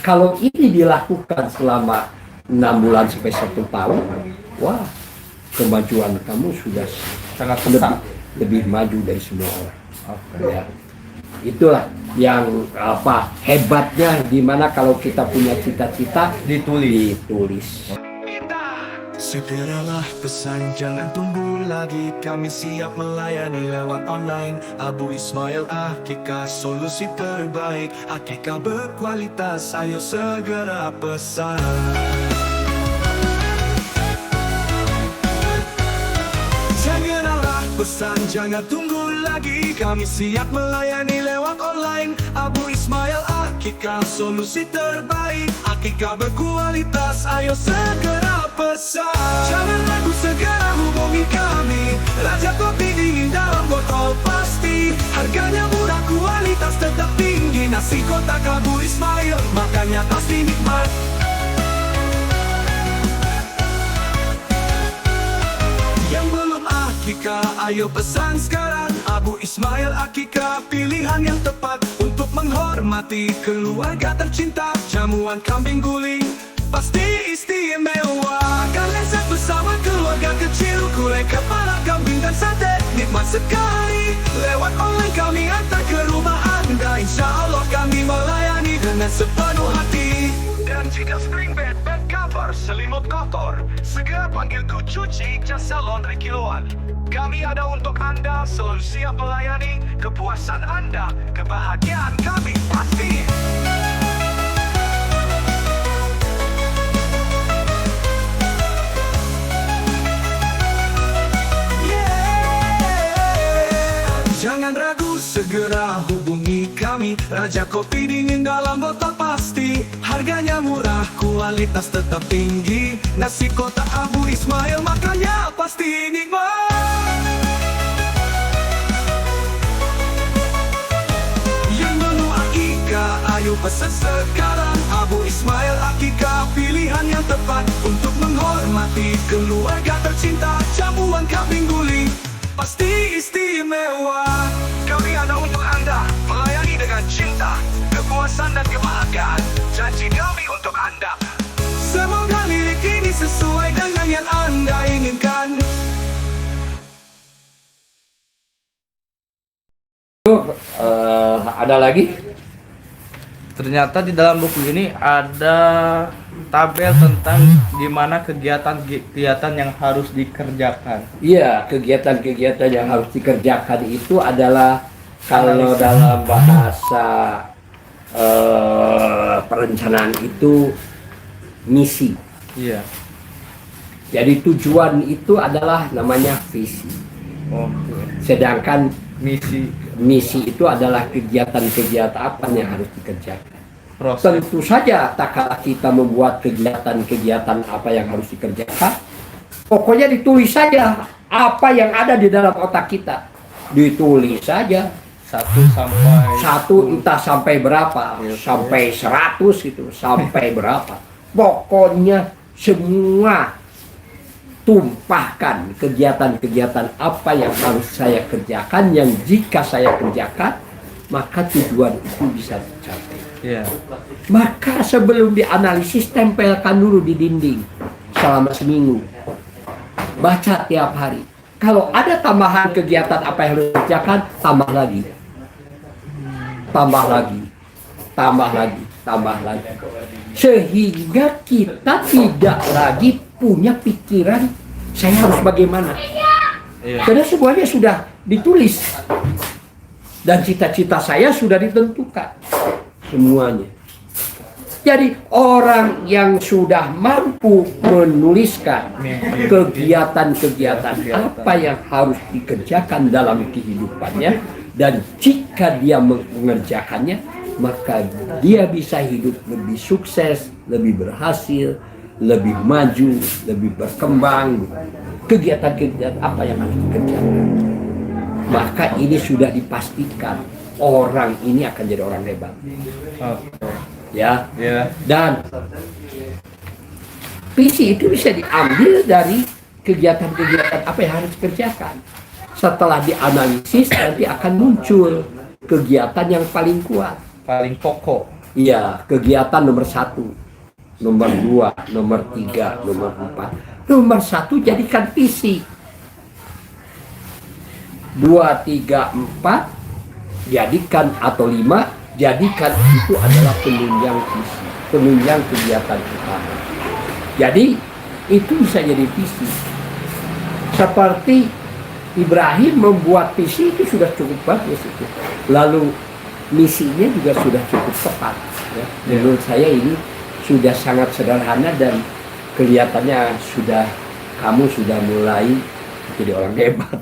S7: kalau ini dilakukan selama 6 bulan sampai 1 tahun, wah, kemajuan kamu sudah
S1: Sangat pesat.
S7: lebih maju dari semua orang.
S1: Oke.
S7: Ya. Itulah yang hebatnya, dimana kalau kita punya cita-cita ditulis.
S8: Segeralah pesan, jangan tunggu lagi. Kami siap melayani lewat online. Abu Ismail Akika, solusi terbaik. Akika berkualitas, ayo segera pesan. Segeralah pesan, jangan tunggu lagi. Kami siap melayani lewat online. Abu Ismail Akika, solusi terbaik. Akika berkualitas, ayo segera pesan. Jangan ragu, segera hubungi kami. Raja kopi dingin dalam botol pasti. Harganya murah, kualitas tetap tinggi. Nasi kotak Abu Ismail, makannya pasti nikmat. Yang belum Akika, ayo pesan sekarang. Abu Ismail Akika, pilihan yang tepat untuk menghormati keluarga tercinta. Jamuan kambing guling pasti istimewa. Makan lezat bersama keluarga kecil. Gulai kepala kambing dan sate nikmat sekali. Lewat online kami antar ke rumah Anda. Insya Allah kami melayani dengan sepenuh hati. Dan jika spring bed, bed cover, selimut kotor, segera panggil Ku Cuci, jasa laundry kiloan. Kami ada untuk Anda, selalu siap melayani. Kepuasan Anda, kebahagiaan kami pasti. Jangan ragu, segera hubungi kami. Raja kopi dingin dalam botol pasti. Harganya murah, kualitas tetap tinggi. Nasi kotak Abu Ismail, makannya pasti nikmat. Yang menu Akika, ayo pesan sekarang. Abu Ismail Akika, pilihan yang tepat untuk menghormati keluarga tercinta. Jamuan kambing guling pasti istimewa. Kami ada untuk Anda, melayani dengan cinta, kepuasan dan kebahagiaan. Janji kami untuk Anda. Semoga lirik ini sesuai dengan yang Anda inginkan.
S7: Ada lagi?
S1: Ternyata di dalam buku ini ada tabel tentang gimana kegiatan-kegiatan yang harus dikerjakan.
S7: Iya, kegiatan-kegiatan yang harus dikerjakan itu adalah kalau dalam bahasa perencanaan itu misi.
S1: Iya.
S7: Jadi tujuan itu adalah namanya visi.
S1: Oke.
S7: Sedangkan
S1: Misi
S7: itu adalah kegiatan-kegiatan apa yang harus dikerjakan.
S1: proses.
S7: Tentu saja tak kalah kita membuat kegiatan-kegiatan apa yang harus dikerjakan, pokoknya ditulis saja apa yang ada di dalam otak kita. Ditulis saja. Satu entah sampai berapa, sampai 100 gitu, sampai berapa. Pokoknya semua tumpahkan kegiatan-kegiatan apa yang harus saya kerjakan, yang jika saya kerjakan maka tujuan itu bisa tercapai.
S1: Iya.
S7: Maka sebelum dianalisis, tempelkan dulu di dinding selama seminggu. Baca tiap hari. Kalau ada tambahan kegiatan apa yang harus dikerjakan, tambah lagi. Tambah lagi. Tambah lagi. Tambah lagi. Sehingga kita tidak lagi punya pikiran saya harus bagaimana.
S1: Iya.
S7: Karena semuanya sudah ditulis. Dan cita-cita saya sudah ditentukan. Semuanya. Jadi orang yang sudah mampu menuliskan kegiatan-kegiatan apa yang harus dikerjakan dalam kehidupannya, dan jika dia mengerjakannya, maka dia bisa hidup lebih sukses, lebih berhasil, lebih maju, lebih berkembang. Kegiatan-kegiatan apa yang harus dikerjakan, maka ini sudah dipastikan orang ini akan jadi orang hebat.
S1: Oke.
S7: Ya.
S1: Ya.
S7: Dan visi itu bisa diambil dari kegiatan-kegiatan apa yang harus dikerjakan. Setelah dianalisis nanti akan muncul kegiatan yang paling kuat.
S1: Paling pokok.
S7: Iya, kegiatan nomor 1, nomor 2, nomor 3, nomor 4. Nomor 1 jadikan visi. 2, 3, 4 jadikan atau 5 jadikan itu adalah penunjang visi, penunjang kegiatan utama. Jadi itu bisa jadi visi. Seperti Ibrahim membuat visi itu sudah cukup bagus itu. Lalu misinya juga sudah cukup tepat. Ya. Menurut saya ini sudah sangat sederhana dan kelihatannya kamu sudah mulai jadi orang hebat.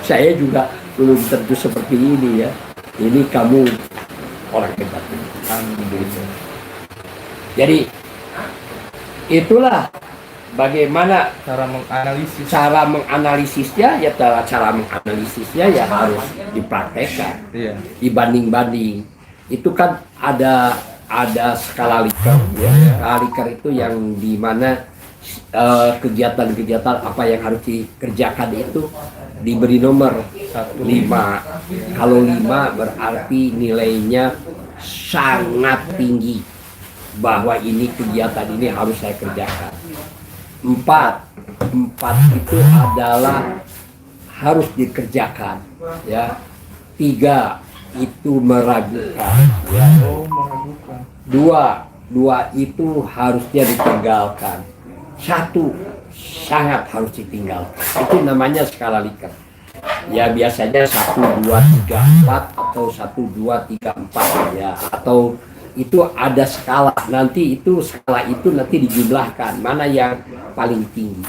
S7: Saya juga belum tentu seperti ini ya. Ini kamu orang hebat. Jadi itulah bagaimana
S1: Cara menganalisis.
S7: cara menganalisisnya ya, cara menganalisisnya ya harus dipraktekkan.
S1: Iya.
S7: Dibanding-banding itu kan ada skala Likert ya. Skala Likert itu yang dimana kegiatan-kegiatan apa yang harus dikerjakan itu diberi nomor 5. Kalau 5 berarti nilainya sangat tinggi bahwa ini kegiatan ini harus saya kerjakan. 4 itu adalah harus dikerjakan ya. 3 itu meragukan ya. 2 itu harusnya ditinggalkan. 1 sangat harus ditinggalkan. Itu namanya skala Likert. Ya biasanya 1, 2, 3, 4 atau 1, 2, 3, 4 ya, atau itu ada skala. Nanti itu skala itu nanti dijumlahkan mana yang paling tinggi.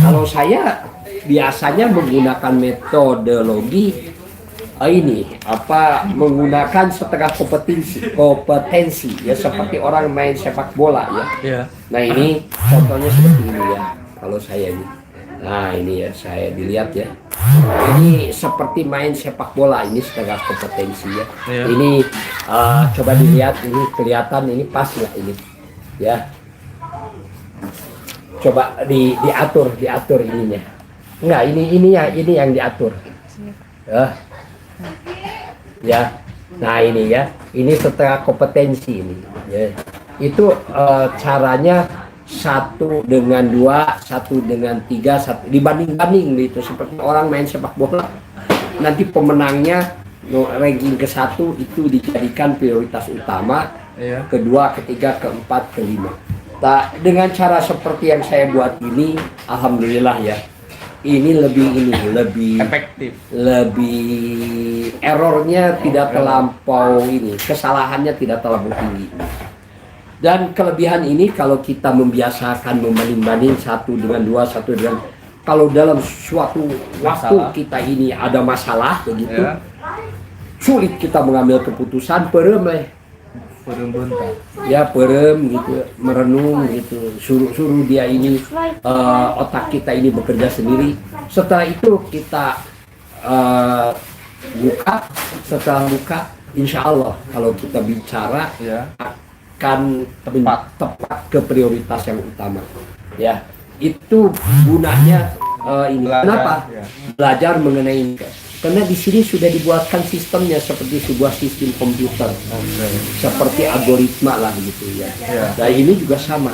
S7: Kalau saya biasanya menggunakan metodologi menggunakan setengah kompetensi ya, seperti orang main sepak bola ya.
S1: Iya.
S7: Nah ini contohnya seperti ini ya. Kalau saya ini, nah ini ya saya dilihat ya. Ini seperti main sepak bola, ini setengah kompetensi ya.
S1: Iya.
S7: Ini coba dilihat, ini kelihatan ini pas nggak ini ya. Coba diatur ininya. Enggak, ini yang diatur. Ya. Nah ini ya, ini setengah kompetensi ini ya. Itu caranya 1 dengan 2, 1 dengan 3, 1 dibanding-banding gitu, seperti orang main sepak bola. Nanti pemenangnya ranking ke-1 itu dijadikan prioritas utama,
S1: Iya.
S7: kedua, ketiga, keempat, kelima. Nah, dengan cara seperti yang saya buat ini, alhamdulillah ya, ini lebih
S1: Efektif.
S7: lebih errornya tidak terlampau ini, kesalahannya tidak terlalu tinggi. Dan kelebihan ini kalau kita membiasakan membanding-banding 1 dengan 2, 1 dengan, kalau dalam suatu waktu
S1: Masalah.
S7: kita ini ada masalah begitu,
S1: Ya.
S7: sulit kita mengambil keputusan, perem ya, perem gitu, merenung gitu, suruh dia ini otak kita ini bekerja sendiri. Setelah itu kita setelah buka, insya Allah kalau kita bicara
S1: Ya.
S7: akan tepat ke prioritas yang utama ya. Itu gunanya ini.
S1: Belajar,
S7: Kenapa
S1: ya.
S7: belajar mengenai, karena di sini sudah dibuatkan sistemnya seperti sebuah sistem komputer, seperti algoritma lah gitu ya.
S1: Ya.
S7: Nah ini juga sama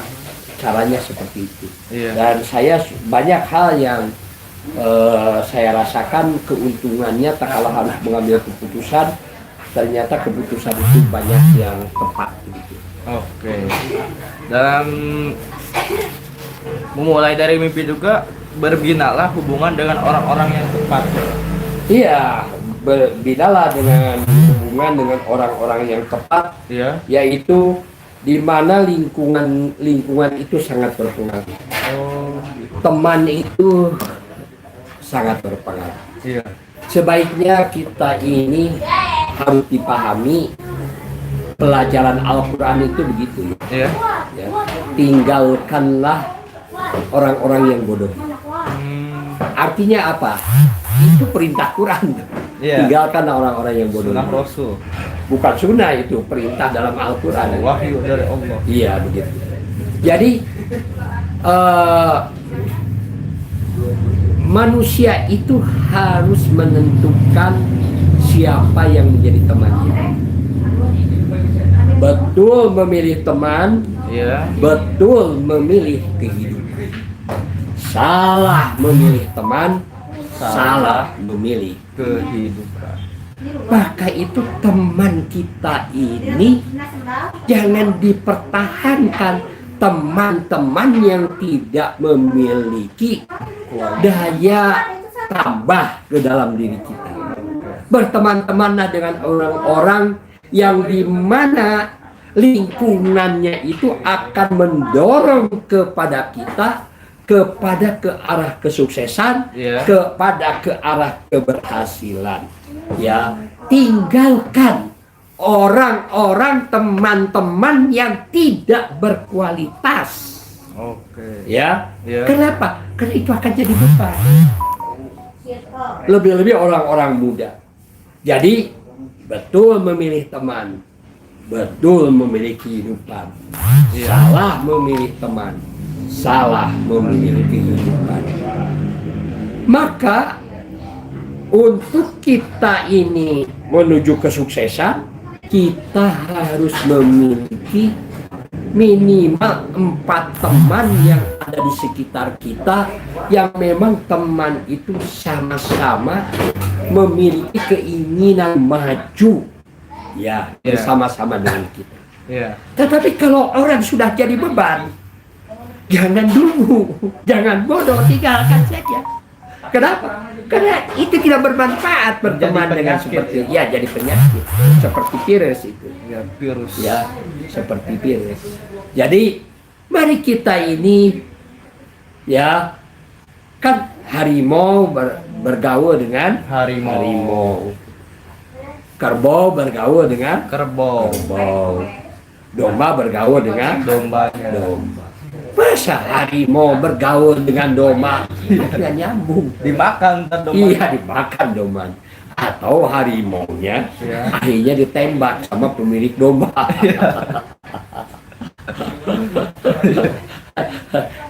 S7: caranya seperti itu.
S1: Iya.
S7: Dan saya banyak hal yang saya rasakan keuntungannya tak kalah harus mengambil keputusan, ternyata keputusan itu banyak yang tepat begitu.
S1: Oke. Dalam memulai dari mimpi juga, berbinalah hubungan dengan orang-orang yang tepat.
S7: Iya, berbinalah dengan hubungan dengan orang-orang yang tepat,
S1: Iya.
S7: yaitu di mana lingkungan itu sangat berpengaruh.
S1: Oh,
S7: Teman itu sangat berpengaruh.
S1: iya.
S7: Sebaiknya kita ini harus dipahami, pelajaran Al-Quran itu begitu
S1: Iya.
S7: ya. Tinggalkanlah orang-orang yang bodoh. Artinya apa? Itu perintah Quran.
S1: Iya.
S7: Tinggalkanlah orang-orang yang bodoh.
S1: Sunnah Rasul.
S7: Bukan sunnah, itu perintah dalam Al-Quran.
S1: Wahyu dari Allah.
S7: Iya begitu. Jadi manusia itu harus menentukan siapa yang menjadi temannya. Betul memilih teman,
S1: Iya.
S7: betul memilih kehidupan. Salah memilih teman, salah memilih.
S1: Kehidupan.
S7: Maka itu teman kita ini jangan dipertahankan. Teman-teman yang tidak memiliki daya tambah ke dalam diri kita. Berteman-temanlah dengan orang-orang yang dimana lingkungannya itu akan mendorong kepada kita kepada ke arah kesuksesan,
S1: Iya.
S7: kepada ke arah keberhasilan. Ya, tinggalkan orang-orang, teman-teman yang tidak berkualitas.
S1: Oke.
S7: Ya,
S1: Iya.
S7: kenapa? Karena itu akan jadi beban. Lebih-lebih orang-orang muda. Jadi betul memilih teman, betul memilih kehidupan.
S1: Iya.
S7: Salah memilih teman, salah memilih kehidupan. Maka untuk kita ini menuju kesuksesan, kita harus memiliki minimal 4 teman yang ada di sekitar kita, yang memang teman itu sama-sama memiliki keinginan maju, ya,
S1: Ya.
S7: bersama-sama dengan kita.
S1: Iya.
S7: Tetapi kalau orang sudah jadi beban, jangan dulu, jangan bodoh, tinggalkan saja. Kenapa? Karena itu tidak bermanfaat berteman
S1: Jadi
S7: dengan
S1: penyakit,
S7: seperti jadi penyakit, seperti virus itu.
S1: Ya, virus.
S7: Ya, seperti virus. Jadi mari kita ini, ya, kan harimau bergaul dengan
S1: Harimau.
S7: kerbau bergaul dengan
S1: Kerbau.
S7: kerbau, domba bergaul dengan
S1: Dombanya.
S7: domba. Masa harimau bergaul dengan domba? Tidak nyambung.
S1: Dimakan ntar domba.
S7: Iya, dimakan domba. Atau harimaunya
S1: Iya.
S7: akhirnya ditembak sama pemilik domba.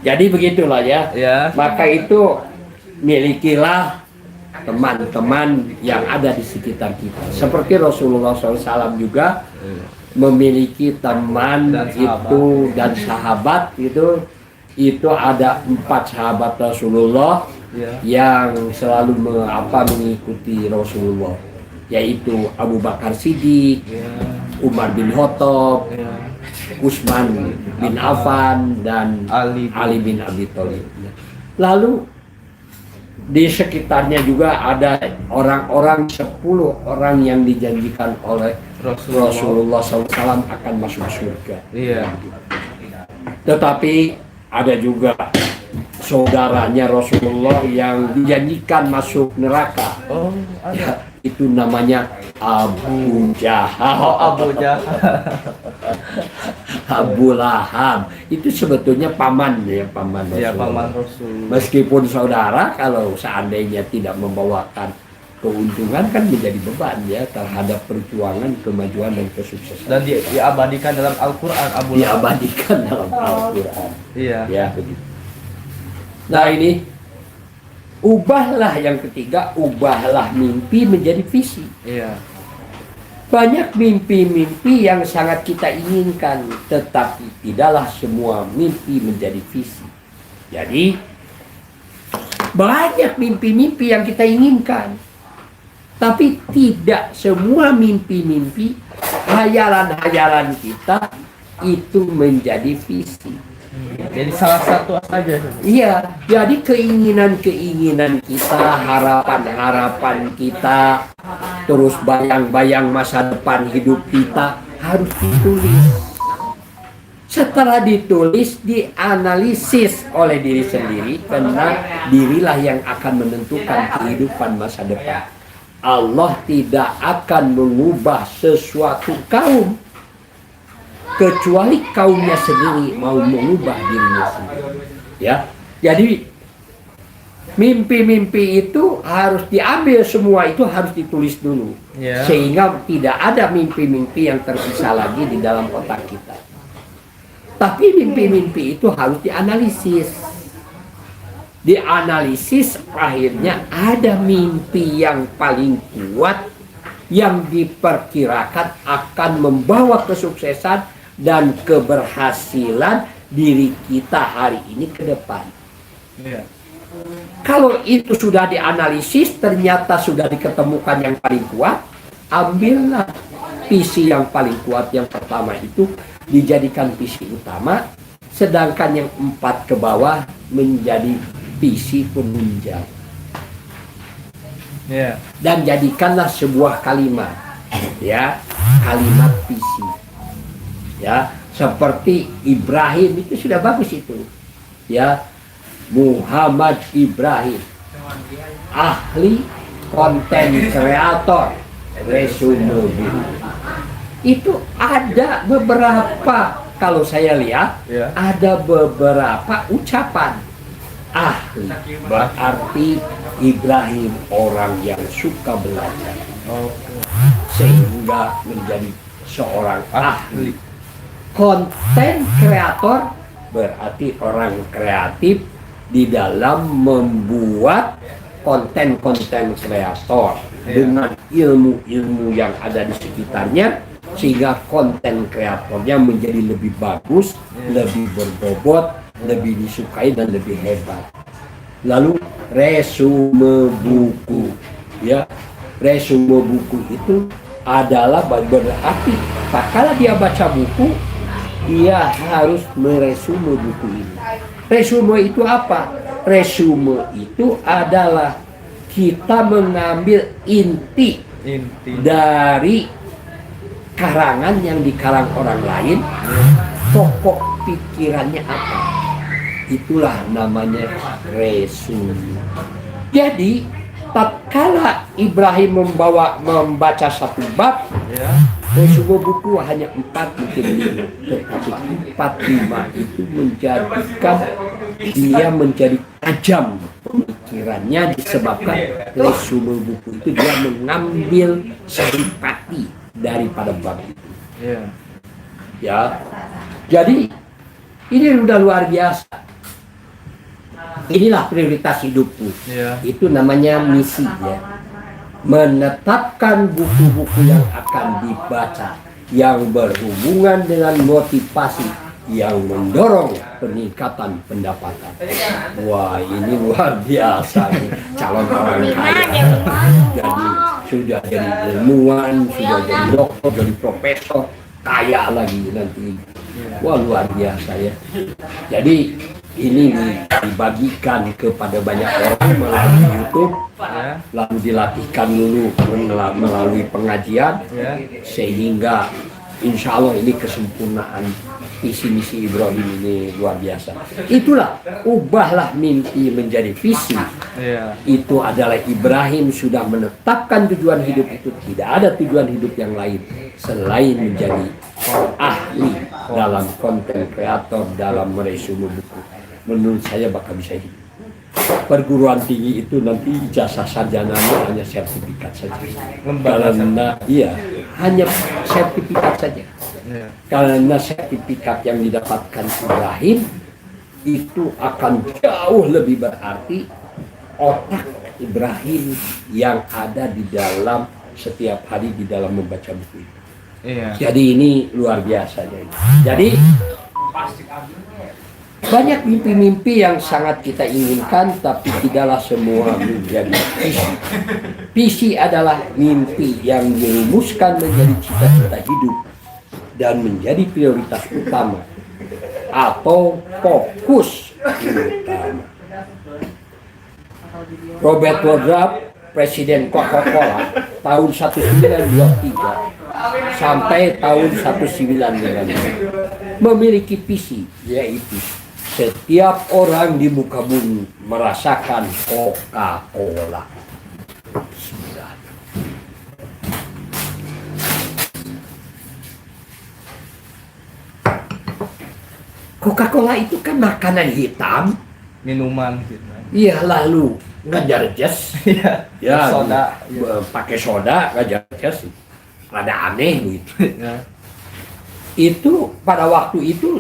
S7: Jadi begitulah ya.
S1: Ya.
S7: Maka itu milikilah teman-teman yang ada di sekitar kita. Seperti Rasulullah SAW juga memiliki teman
S1: Dan sahabat.
S7: itu dan sahabat itu ada 4 sahabat Rasulullah
S1: Ya.
S7: yang selalu mengikuti Rasulullah, yaitu Abu Bakar Siddiq,
S1: Ya.
S7: Umar bin Khattab,
S1: Ya.
S7: Utsman bin Affan, dan
S1: Ali.
S7: Ali bin Abi Thalib. Lalu di sekitarnya juga ada orang-orang 10 orang yang dijanjikan oleh Rasulullah SAW akan masuk surga.
S1: Iya.
S7: Tetapi ada juga saudaranya Rasulullah yang dijanjikan masuk neraka.
S1: Oh, ada.
S7: Ya, itu namanya Abu Jahal.
S1: Oh, Abu Jahal.
S7: Abu Lahab. Itu sebetulnya paman ya, paman
S1: Ya,
S7: Rasulullah.
S1: paman Rasul.
S7: Meskipun saudara kalau seandainya tidak membawakan keuntungan kan menjadi beban ya terhadap perjuangan, kemajuan dan kesuksesan.
S1: Dan diabadikan dalam Al-Qur'an Abu Lahab.
S7: Diabadikan dalam Al-Quran.
S1: Iya.
S7: Ya begitu. Nah ini ubahlah yang ketiga, ubahlah mimpi menjadi visi.
S1: Iya.
S7: Banyak mimpi-mimpi yang sangat kita inginkan, tetapi tidaklah semua mimpi menjadi visi. Jadi banyak mimpi-mimpi yang kita inginkan, tapi tidak semua mimpi-mimpi, hayalan-hayalan kita itu menjadi visi.
S1: Jadi salah satu saja.
S7: Iya, jadi keinginan-keinginan kita, harapan-harapan kita, terus bayang-bayang masa depan hidup kita harus ditulis. Setelah ditulis, dianalisis oleh diri sendiri, karena dirilah yang akan menentukan kehidupan masa depan. Allah tidak akan mengubah sesuatu kaum kecuali kaumnya sendiri mau mengubah dirinya sendiri. Ya, jadi Mimpi-mimpi itu harus diambil, semua itu harus ditulis dulu.
S1: Ya.
S7: Sehingga tidak ada mimpi-mimpi yang tersisa lagi di dalam otak kita. Tapi mimpi-mimpi itu harus dianalisis. Dianalisis, akhirnya ada mimpi yang paling kuat yang diperkirakan akan membawa kesuksesan dan keberhasilan diri kita hari ini ke depan.
S1: Iya.
S7: Kalau itu sudah dianalisis, ternyata sudah diketemukan yang paling kuat, ambillah visi yang paling kuat. Yang pertama itu dijadikan visi utama, sedangkan yang 4 ke bawah menjadi visi penunjang.
S1: Iya.
S7: Dan jadikanlah sebuah kalimat, ya, kalimat visi, ya, seperti Ibrahim itu sudah bagus itu, ya, Muhammad Ibrahim, ahli konten kreator, resume itu ada beberapa, kalau saya lihat,
S1: Ya.
S7: ada beberapa ucapan. Ahli berarti Ibrahim orang yang suka belajar, sehingga menjadi seorang ahli. Konten kreator berarti orang kreatif di dalam membuat konten-konten kreator dengan ilmu-ilmu yang ada di sekitarnya, sehingga konten kreatornya menjadi lebih bagus, lebih berbobot, lebih disukai dan lebih hebat. Lalu resume buku, ya, resume buku itu adalah berarti kalau dia baca buku, dia harus meresume buku ini. Resume itu apa? Resume itu adalah kita mengambil inti dari karangan yang dikarang orang lain, pokok pikirannya apa. Itulah namanya resume. Jadi, tatkala Ibrahim membaca satu bab, resume buku hanya 4 mungkin 5, tetapi 4-5 itu menjadikan dia menjadi tajam pemikirannya, disebabkan resume buku itu dia mengambil saripati daripada bab itu. Ya, jadi ini sudah luar biasa. Inilah prioritas hidupku. Itu namanya misi, ya. Menetapkan buku-buku yang akan dibaca yang berhubungan dengan motivasi yang mendorong peningkatan pendapatan. Wah, ini luar biasa nih, calon orang kaya. Jadi sudah jadi ilmuwan, sudah jadi dokter, jadi profesor, kaya lagi nanti. Wah, luar biasa ya. Jadi ini dibagikan kepada banyak orang melalui YouTube, lalu dilatihkan dulu melalui pengajian, sehingga insya Allah ini kesempurnaan visi misi Ibrahim ini luar biasa. Itulah, ubahlah mimpi menjadi visi. Itu adalah Ibrahim sudah menetapkan tujuan hidup itu. Tidak ada tujuan hidup yang lain selain menjadi ahli dalam konten kreator, dalam meresume buku. Menurut saya bakal bisa hidup. Perguruan tinggi itu nanti ijazah sarjananya hanya sertifikat saja. Karena iya, hanya sertifikat saja. Karena sertifikat yang didapatkan Ibrahim itu akan jauh lebih berarti otak Ibrahim yang ada di dalam setiap hari di dalam membaca buku itu. Jadi ini luar biasa. Jadi banyak mimpi-mimpi yang sangat kita inginkan, tapi tidaklah semua menjadi visi. Visi adalah mimpi yang dirumuskan menjadi cita-cita hidup dan menjadi prioritas utama atau fokus utama. Robert Woodruff, Presiden Coca-Cola tahun 1923 sampai tahun 1995 memiliki visi, yaitu setiap orang di muka bumi merasakan Coca-Cola. Coca-Cola itu kan makanan hitam,
S1: minuman gitu.
S7: Iya, lalu ngajar jazz.
S1: Iya.
S7: Ya,
S1: Soda.
S7: pakai soda ngajar jazz. Rada aneh begitu.
S1: Ya.
S7: Itu pada waktu itu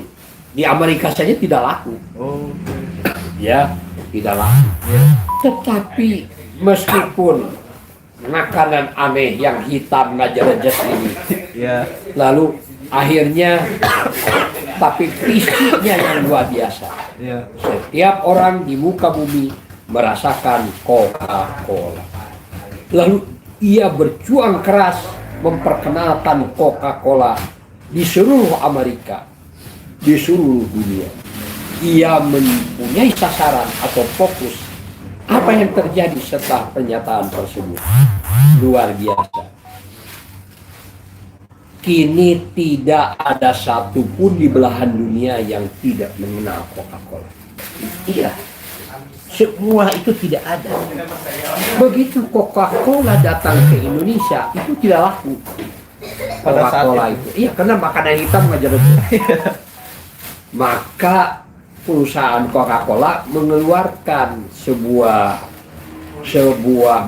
S7: di Amerika saja tidak laku.
S1: Oh.
S7: Ya, tidak laku. Tetapi meskipun makanan aneh yang hitam ngajar jazz ini,
S1: Ya.
S7: lalu akhirnya tapi visinya yang luar biasa.
S1: Ya.
S7: Setiap orang di muka bumi merasakan Coca-Cola. Lalu ia berjuang keras memperkenalkan Coca-Cola di seluruh Amerika, di seluruh dunia. Ia mempunyai sasaran atau fokus. Apa yang terjadi setelah pernyataan tersebut? Luar biasa. Kini tidak ada satupun di belahan dunia yang tidak mengenal Coca-Cola. Iya, semua itu tidak ada. Begitu Coca-Cola datang ke Indonesia, itu tidak laku.
S1: Pada saat
S7: Coca-Cola itu. Iya, karena makanan hitam aja. Maka perusahaan Coca-Cola mengeluarkan sebuah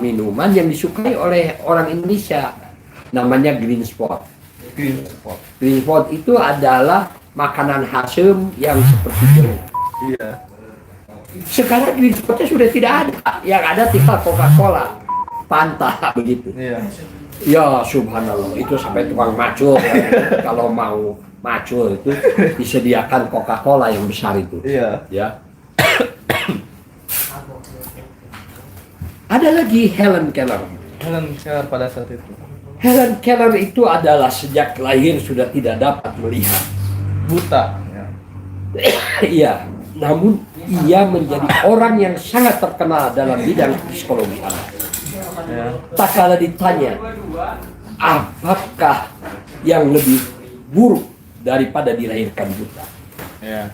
S7: minuman yang disukai oleh orang Indonesia, namanya Green Spot. Green Spot itu adalah makanan hasem yang seperti jeruk.
S1: Iya.
S7: Sekarang Green Spotnya sudah tidak ada, yang ada tinggal Coca-Cola, Fanta begitu.
S1: Iya.
S7: Ya subhanallah, itu sampai tukang macul ya. Kalau mau macul itu disediakan Coca-Cola yang besar itu.
S1: Iya.
S7: Ya. Ada lagi Helen Keller.
S1: Helen Keller pada saat itu.
S7: Helen Keller itu adalah sejak lahir sudah tidak dapat melihat.
S1: Buta. Ya.
S7: Iya, namun ia menjadi orang yang sangat terkenal dalam bidang psikologi anak.
S1: Ya.
S7: Tak kala ditanya, apakah yang lebih buruk daripada dilahirkan buta?
S1: Ya.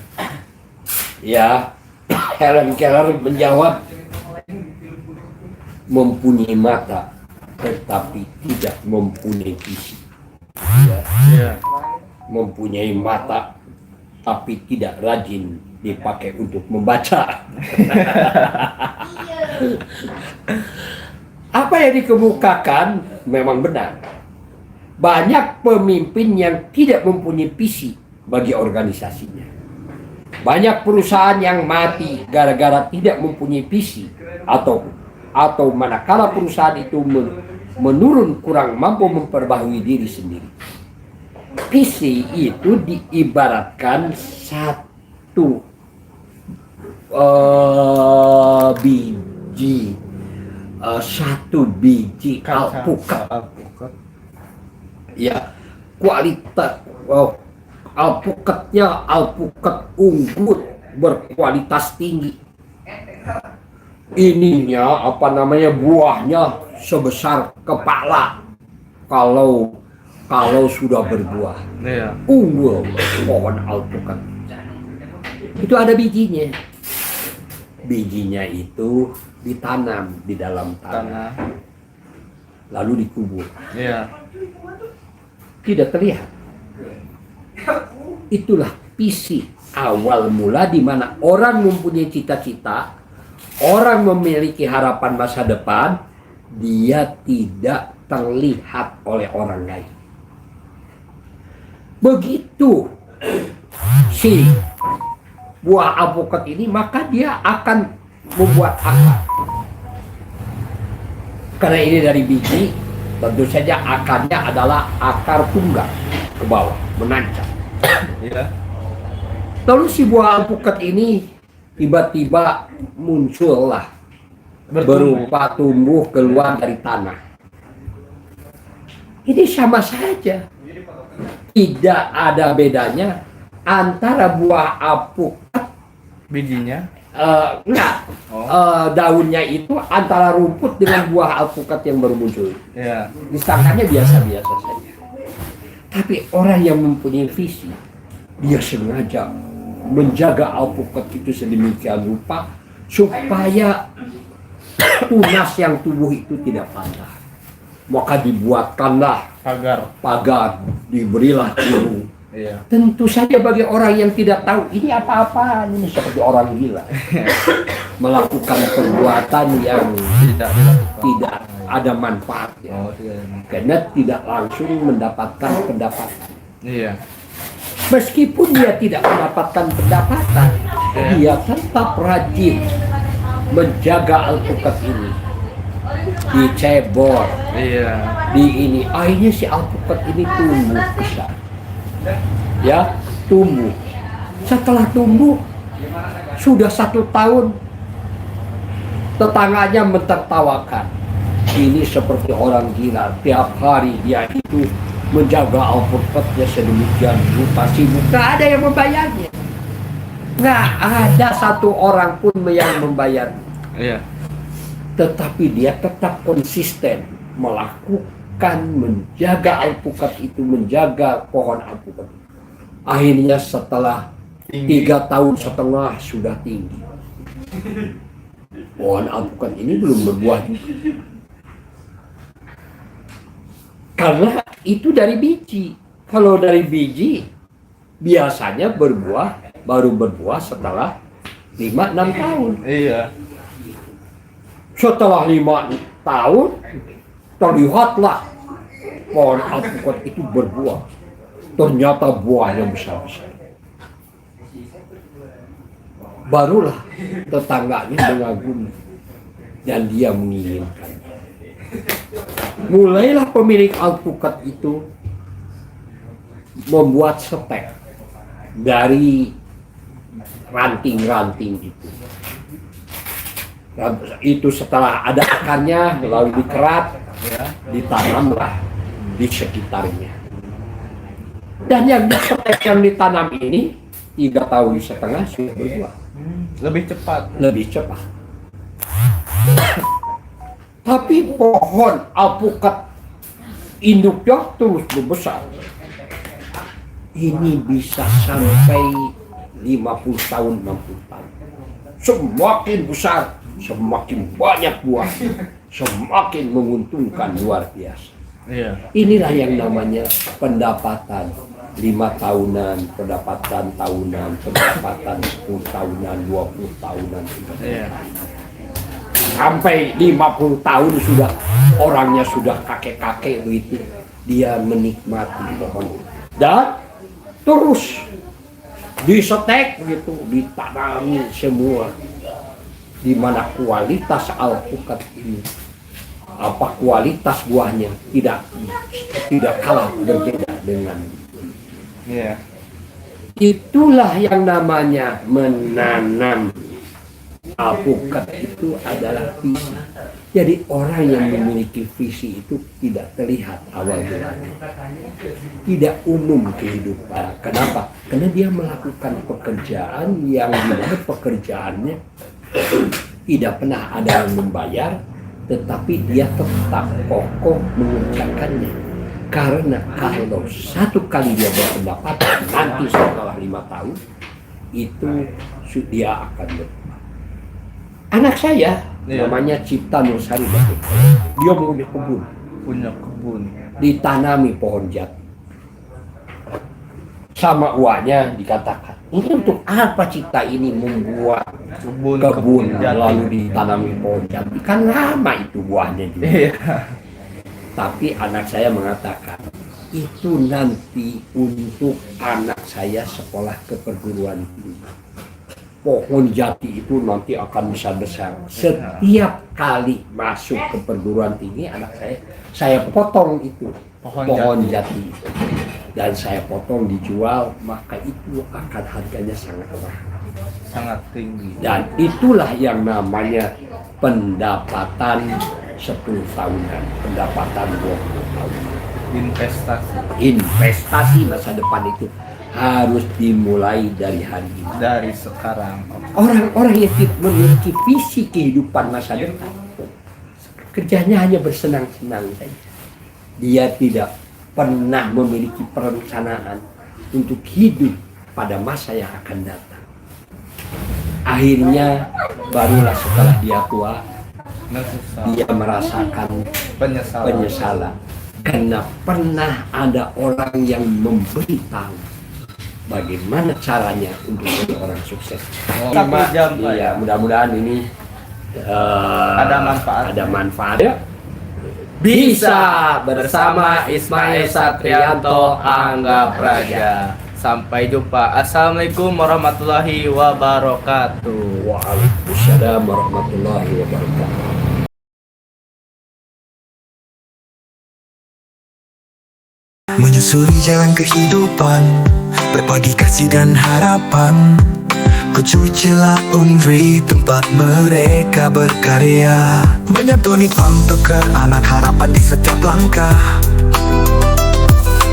S7: Ya, Helen Keller menjawab, mempunyai mata tetapi tidak mempunyai visi. Ya.
S1: Ya.
S7: Mempunyai mata tapi tidak rajin dipakai untuk membaca. Apa yang dikemukakan memang benar. Banyak pemimpin yang tidak mempunyai visi bagi organisasinya. Banyak perusahaan yang mati gara-gara tidak mempunyai visi atau manakala perusahaan itu menurun, kurang mampu memperbaharui diri sendiri. Visi itu diibaratkan satu biji alpukat. Ya, kualitas alpukatnya alpukat unggul berkualitas tinggi. Ininya buahnya sebesar kepala kalau sudah berbuah.
S1: Iya.
S7: Unggul pohon alpukat. Itu ada bijinya. Bijinya itu ditanam di dalam tanah, lalu dikubur.
S1: Iya.
S7: Tidak terlihat. Itulah visi awal mula di mana orang mempunyai cita-cita, orang memiliki harapan masa depan, dia tidak terlihat oleh orang lain. Begitu si buah alpukat ini, maka dia akan membuat akar. Karena ini dari biji, tentu saja akarnya adalah akar tunggal ke bawah, menancap.
S1: Iya.
S7: Lalu si buah alpukat ini tiba-tiba muncullah, berupa tumbuh keluar dari tanah. Ini sama saja. Tidak ada bedanya antara buah alpukat,
S1: Bijinya.
S7: daunnya itu antara rumput dengan buah alpukat yang baru muncul.
S1: Iya.
S7: Disangkanya biasa-biasa saja. Tapi orang yang mempunyai visi, dia sengaja menjaga alpukat itu sedemikian rupa supaya tunas yang tumbuh itu tidak patah. Maka dibuatkanlah
S1: Pagar.
S7: pagar, diberilah tiru,
S1: Iya.
S7: Tentu saja bagi orang yang tidak tahu ini apa-apa, ini seperti orang gila. Melakukan perbuatan yang
S1: Tidak dilakukan.
S7: tidak ada manfaatnya.
S1: Oh, tidak.
S7: Karena tidak langsung mendapatkan pendapatan.
S1: Iya.
S7: Meskipun dia tidak mendapatkan pendapatan, dia tetap rajin menjaga alpukat ini. Dicebor,
S1: Iya.
S7: di ini. Akhirnya si alpukat ini tumbuh besar. Ya, tumbuh. Setelah tumbuh, sudah 1 tahun, tetangganya mentertawakan. Ini seperti orang gila. Tiap hari dia itu menjaga alpukatnya sedemikian rupa, sibuk. Nggak ada yang membayarnya. Nggak ada satu orang pun yang membayar.
S1: Iya.
S7: Tetapi dia tetap konsisten melakukan, menjaga alpukat itu, menjaga pohon alpukat itu. Akhirnya setelah 3,5 tahun sudah tinggi. Pohon alpukat ini belum berbuah. Karena itu dari biji. Kalau dari biji biasanya baru berbuah setelah 5-6 tahun.
S1: Iya.
S7: Setelah 5 tahun terlihatlah pohon alpukat itu berbuah. Ternyata buahnya besar-besar. Barulah tetangganya mengagumi dan dia menginginkan. Mulailah pemilik alpukat itu membuat setek dari ranting-ranting itu. Dan itu setelah ada akarnya lalu dikerat, ditanamlah di sekitarnya. Dan yang setek yang ditanam ini 3,5 tahun sudah berbuah.
S1: Lebih cepat.
S7: Lebih cepat. Tapi pohon alpukat induknya terus membesar. Ini bisa sampai 50 tahun, 60 tahun. Semakin besar, semakin banyak buah, semakin menguntungkan luar biasa.
S1: Iya.
S7: Inilah yang namanya pendapatan 5 tahunan, pendapatan tahunan, pendapatan 10 tahunan, 20 tahunan.
S1: Iya.
S7: Sampai 50 tahun sudah orangnya sudah kakek-kakek begitu, dia menikmati pohon dan terus disetek begitu, ditanami semua. Di mana kualitas alpukat ini, apa kualitas buahnya tidak kalah berbeda dengan.
S1: Iya.
S7: Itulah yang namanya menanam. Alpukat itu adalah visi. Jadi orang yang memiliki visi itu tidak terlihat awal mulanya, tidak umum kehidupan. Kenapa? Karena dia melakukan pekerjaan yang dimana pekerjaannya tidak pernah ada yang membayar, tetapi dia tetap kokoh mengerjakannya. Karena kalau satu kali dia berpendapatan, nanti setelah 5 tahun itu dia akan berubah. Anak saya namanya Cipta Nursari Batik. Dia punya kebun.
S1: Punya kebun.
S7: Ditanami pohon jati. Sama uaknya dikatakan, ini untuk apa Cipta ini membuat kebun lalu ditanami pohon jati? Kan lama itu buahnya juga.
S1: Iya.
S7: Tapi anak saya mengatakan, itu nanti untuk anak saya sekolah ke perguruan tinggi. Pohon jati itu nanti akan besar-besar. Setiap kali masuk ke perguruan tinggi anak saya potong itu pohon jati. Dan saya potong dijual, maka itu akan harganya sangat mahal.
S1: Sangat tinggi.
S7: Dan itulah yang namanya pendapatan 10 tahunan, pendapatan 20 tahunan. Investasi masa depan itu harus dimulai dari hari ini.
S1: Dari sekarang.
S7: Orang-orang yang memiliki visi kehidupan masa depan, kerjanya hanya bersenang-senang saja. Dia tidak pernah memiliki perencanaan untuk hidup pada masa yang akan datang. Akhirnya barulah setelah dia tua, dia merasakan penyesalan. Karena pernah ada orang yang memberitahu bagaimana caranya untuk jadi orang sukses.
S1: 1 jam Pak.
S7: Iya, mudah-mudahan ini
S1: Ada
S7: manfaatnya. Bisa bersama Ismail Satrianto Angga Praja.
S1: Sampai jumpa. Assalamualaikum warahmatullahi wabarakatuh.
S7: Waalaikumsalam warahmatullahi wabarakatuh.
S8: Menyusuri jalan kehidupan, berbagi kasih dan harapan. Kucucilah Unri, tempat mereka berkarya. Menyantuni pangtukar anak harapan di setiap langkah.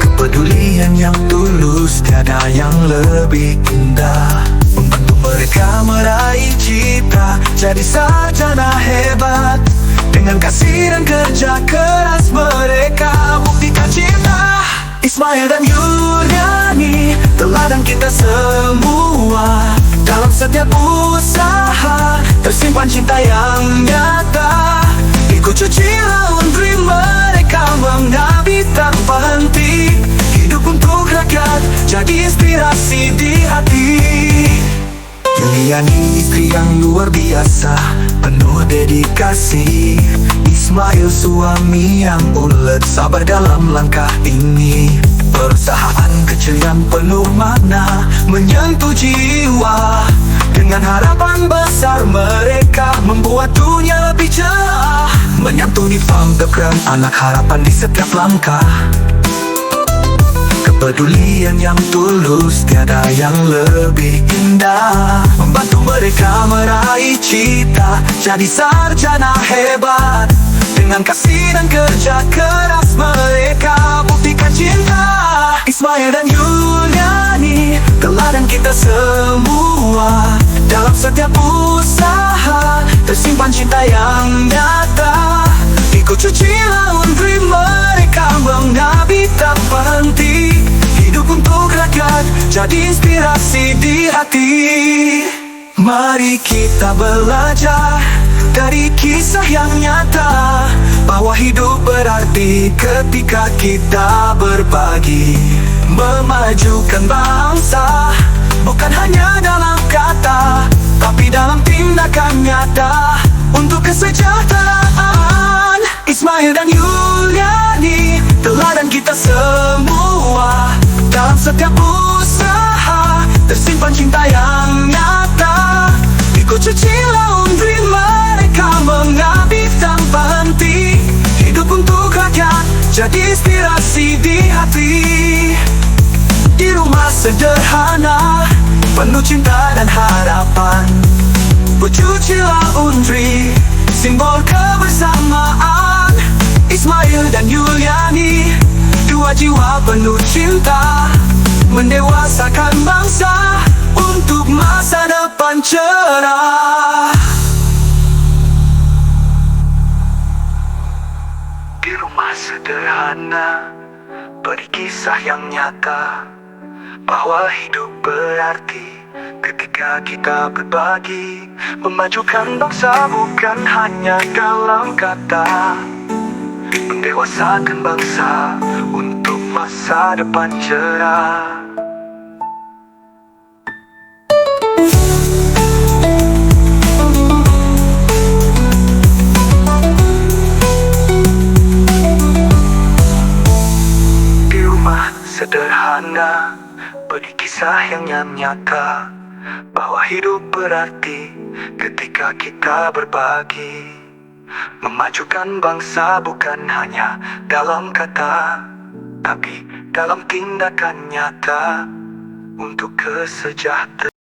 S8: Kepedulian yang tulus, tiada yang lebih indah. Membantu mereka meraih cita, jadi sarjana hebat. Dengan kasih dan kerja keras mereka buktikan cinta. Ismail dan Yuliani, teladan kita semua. Dalam setiap usaha tersimpan cinta yang nyata. Ikut cuci laundry mereka mengabdi tanpa henti. Hidup untuk rakyat, jadi inspirasi di hati. Yuliani istri yang luar biasa, penuh dedikasi. Ismail suami yang ulet, sabar dalam langkah ini. Perusahaan kecil yang penuh makna, menyentuh jiwa. Dengan harapan besar mereka membuat dunia lebih cerah. Menyantuni pangdekan anak harapan di setiap langkah. Kepedulian yang tulus, tiada yang lebih indah. Membantu mereka meraih cita, jadi sarjana hebat. Dengan kasih dan kerja keras mereka buktikan cinta. Ismail dan Yuliani, teladan kita semua. Dalam setiap usaha tersimpan cinta yang nyata. Ikut cuci laundry mereka mengabdi tanpa henti. Hidup untuk rakyat, jadi inspirasi di hati. Mari kita belajar dari kisah yang nyata, bahwa hidup berarti ketika kita berbagi. Memajukan bangsa bukan hanya dalam kata, tapi dalam tindakan nyata untuk kesejahteraan. Ismail dan Yuliani, teladan kita semua. Dalam setiap usaha tersimpan cinta yang nyata. Ikut cuci laundry mereka mengabdi tanpa henti. Hidup untuk rakyat, jadi inspirasi di hati. Di rumah sederhana, penuh cinta dan harapan. Bercuci laundry, simbol kebersamaan. Ismail dan Yuliani, dua jiwa penuh cinta. Mendewasakan bangsa untuk masa depan cerah. Di rumah sederhana, beri kisah yang nyata, bahwa hidup berarti ketika kita berbagi. Memajukan bangsa bukan hanya dalam kata, mendewasakan bangsa untuk masa depan cerah. Di rumah sederhana, beri kisah yang nyata, bahwa hidup berarti ketika kita berbagi. Memajukan bangsa bukan hanya dalam kata, tapi dalam tindakan nyata untuk kesejahteraan.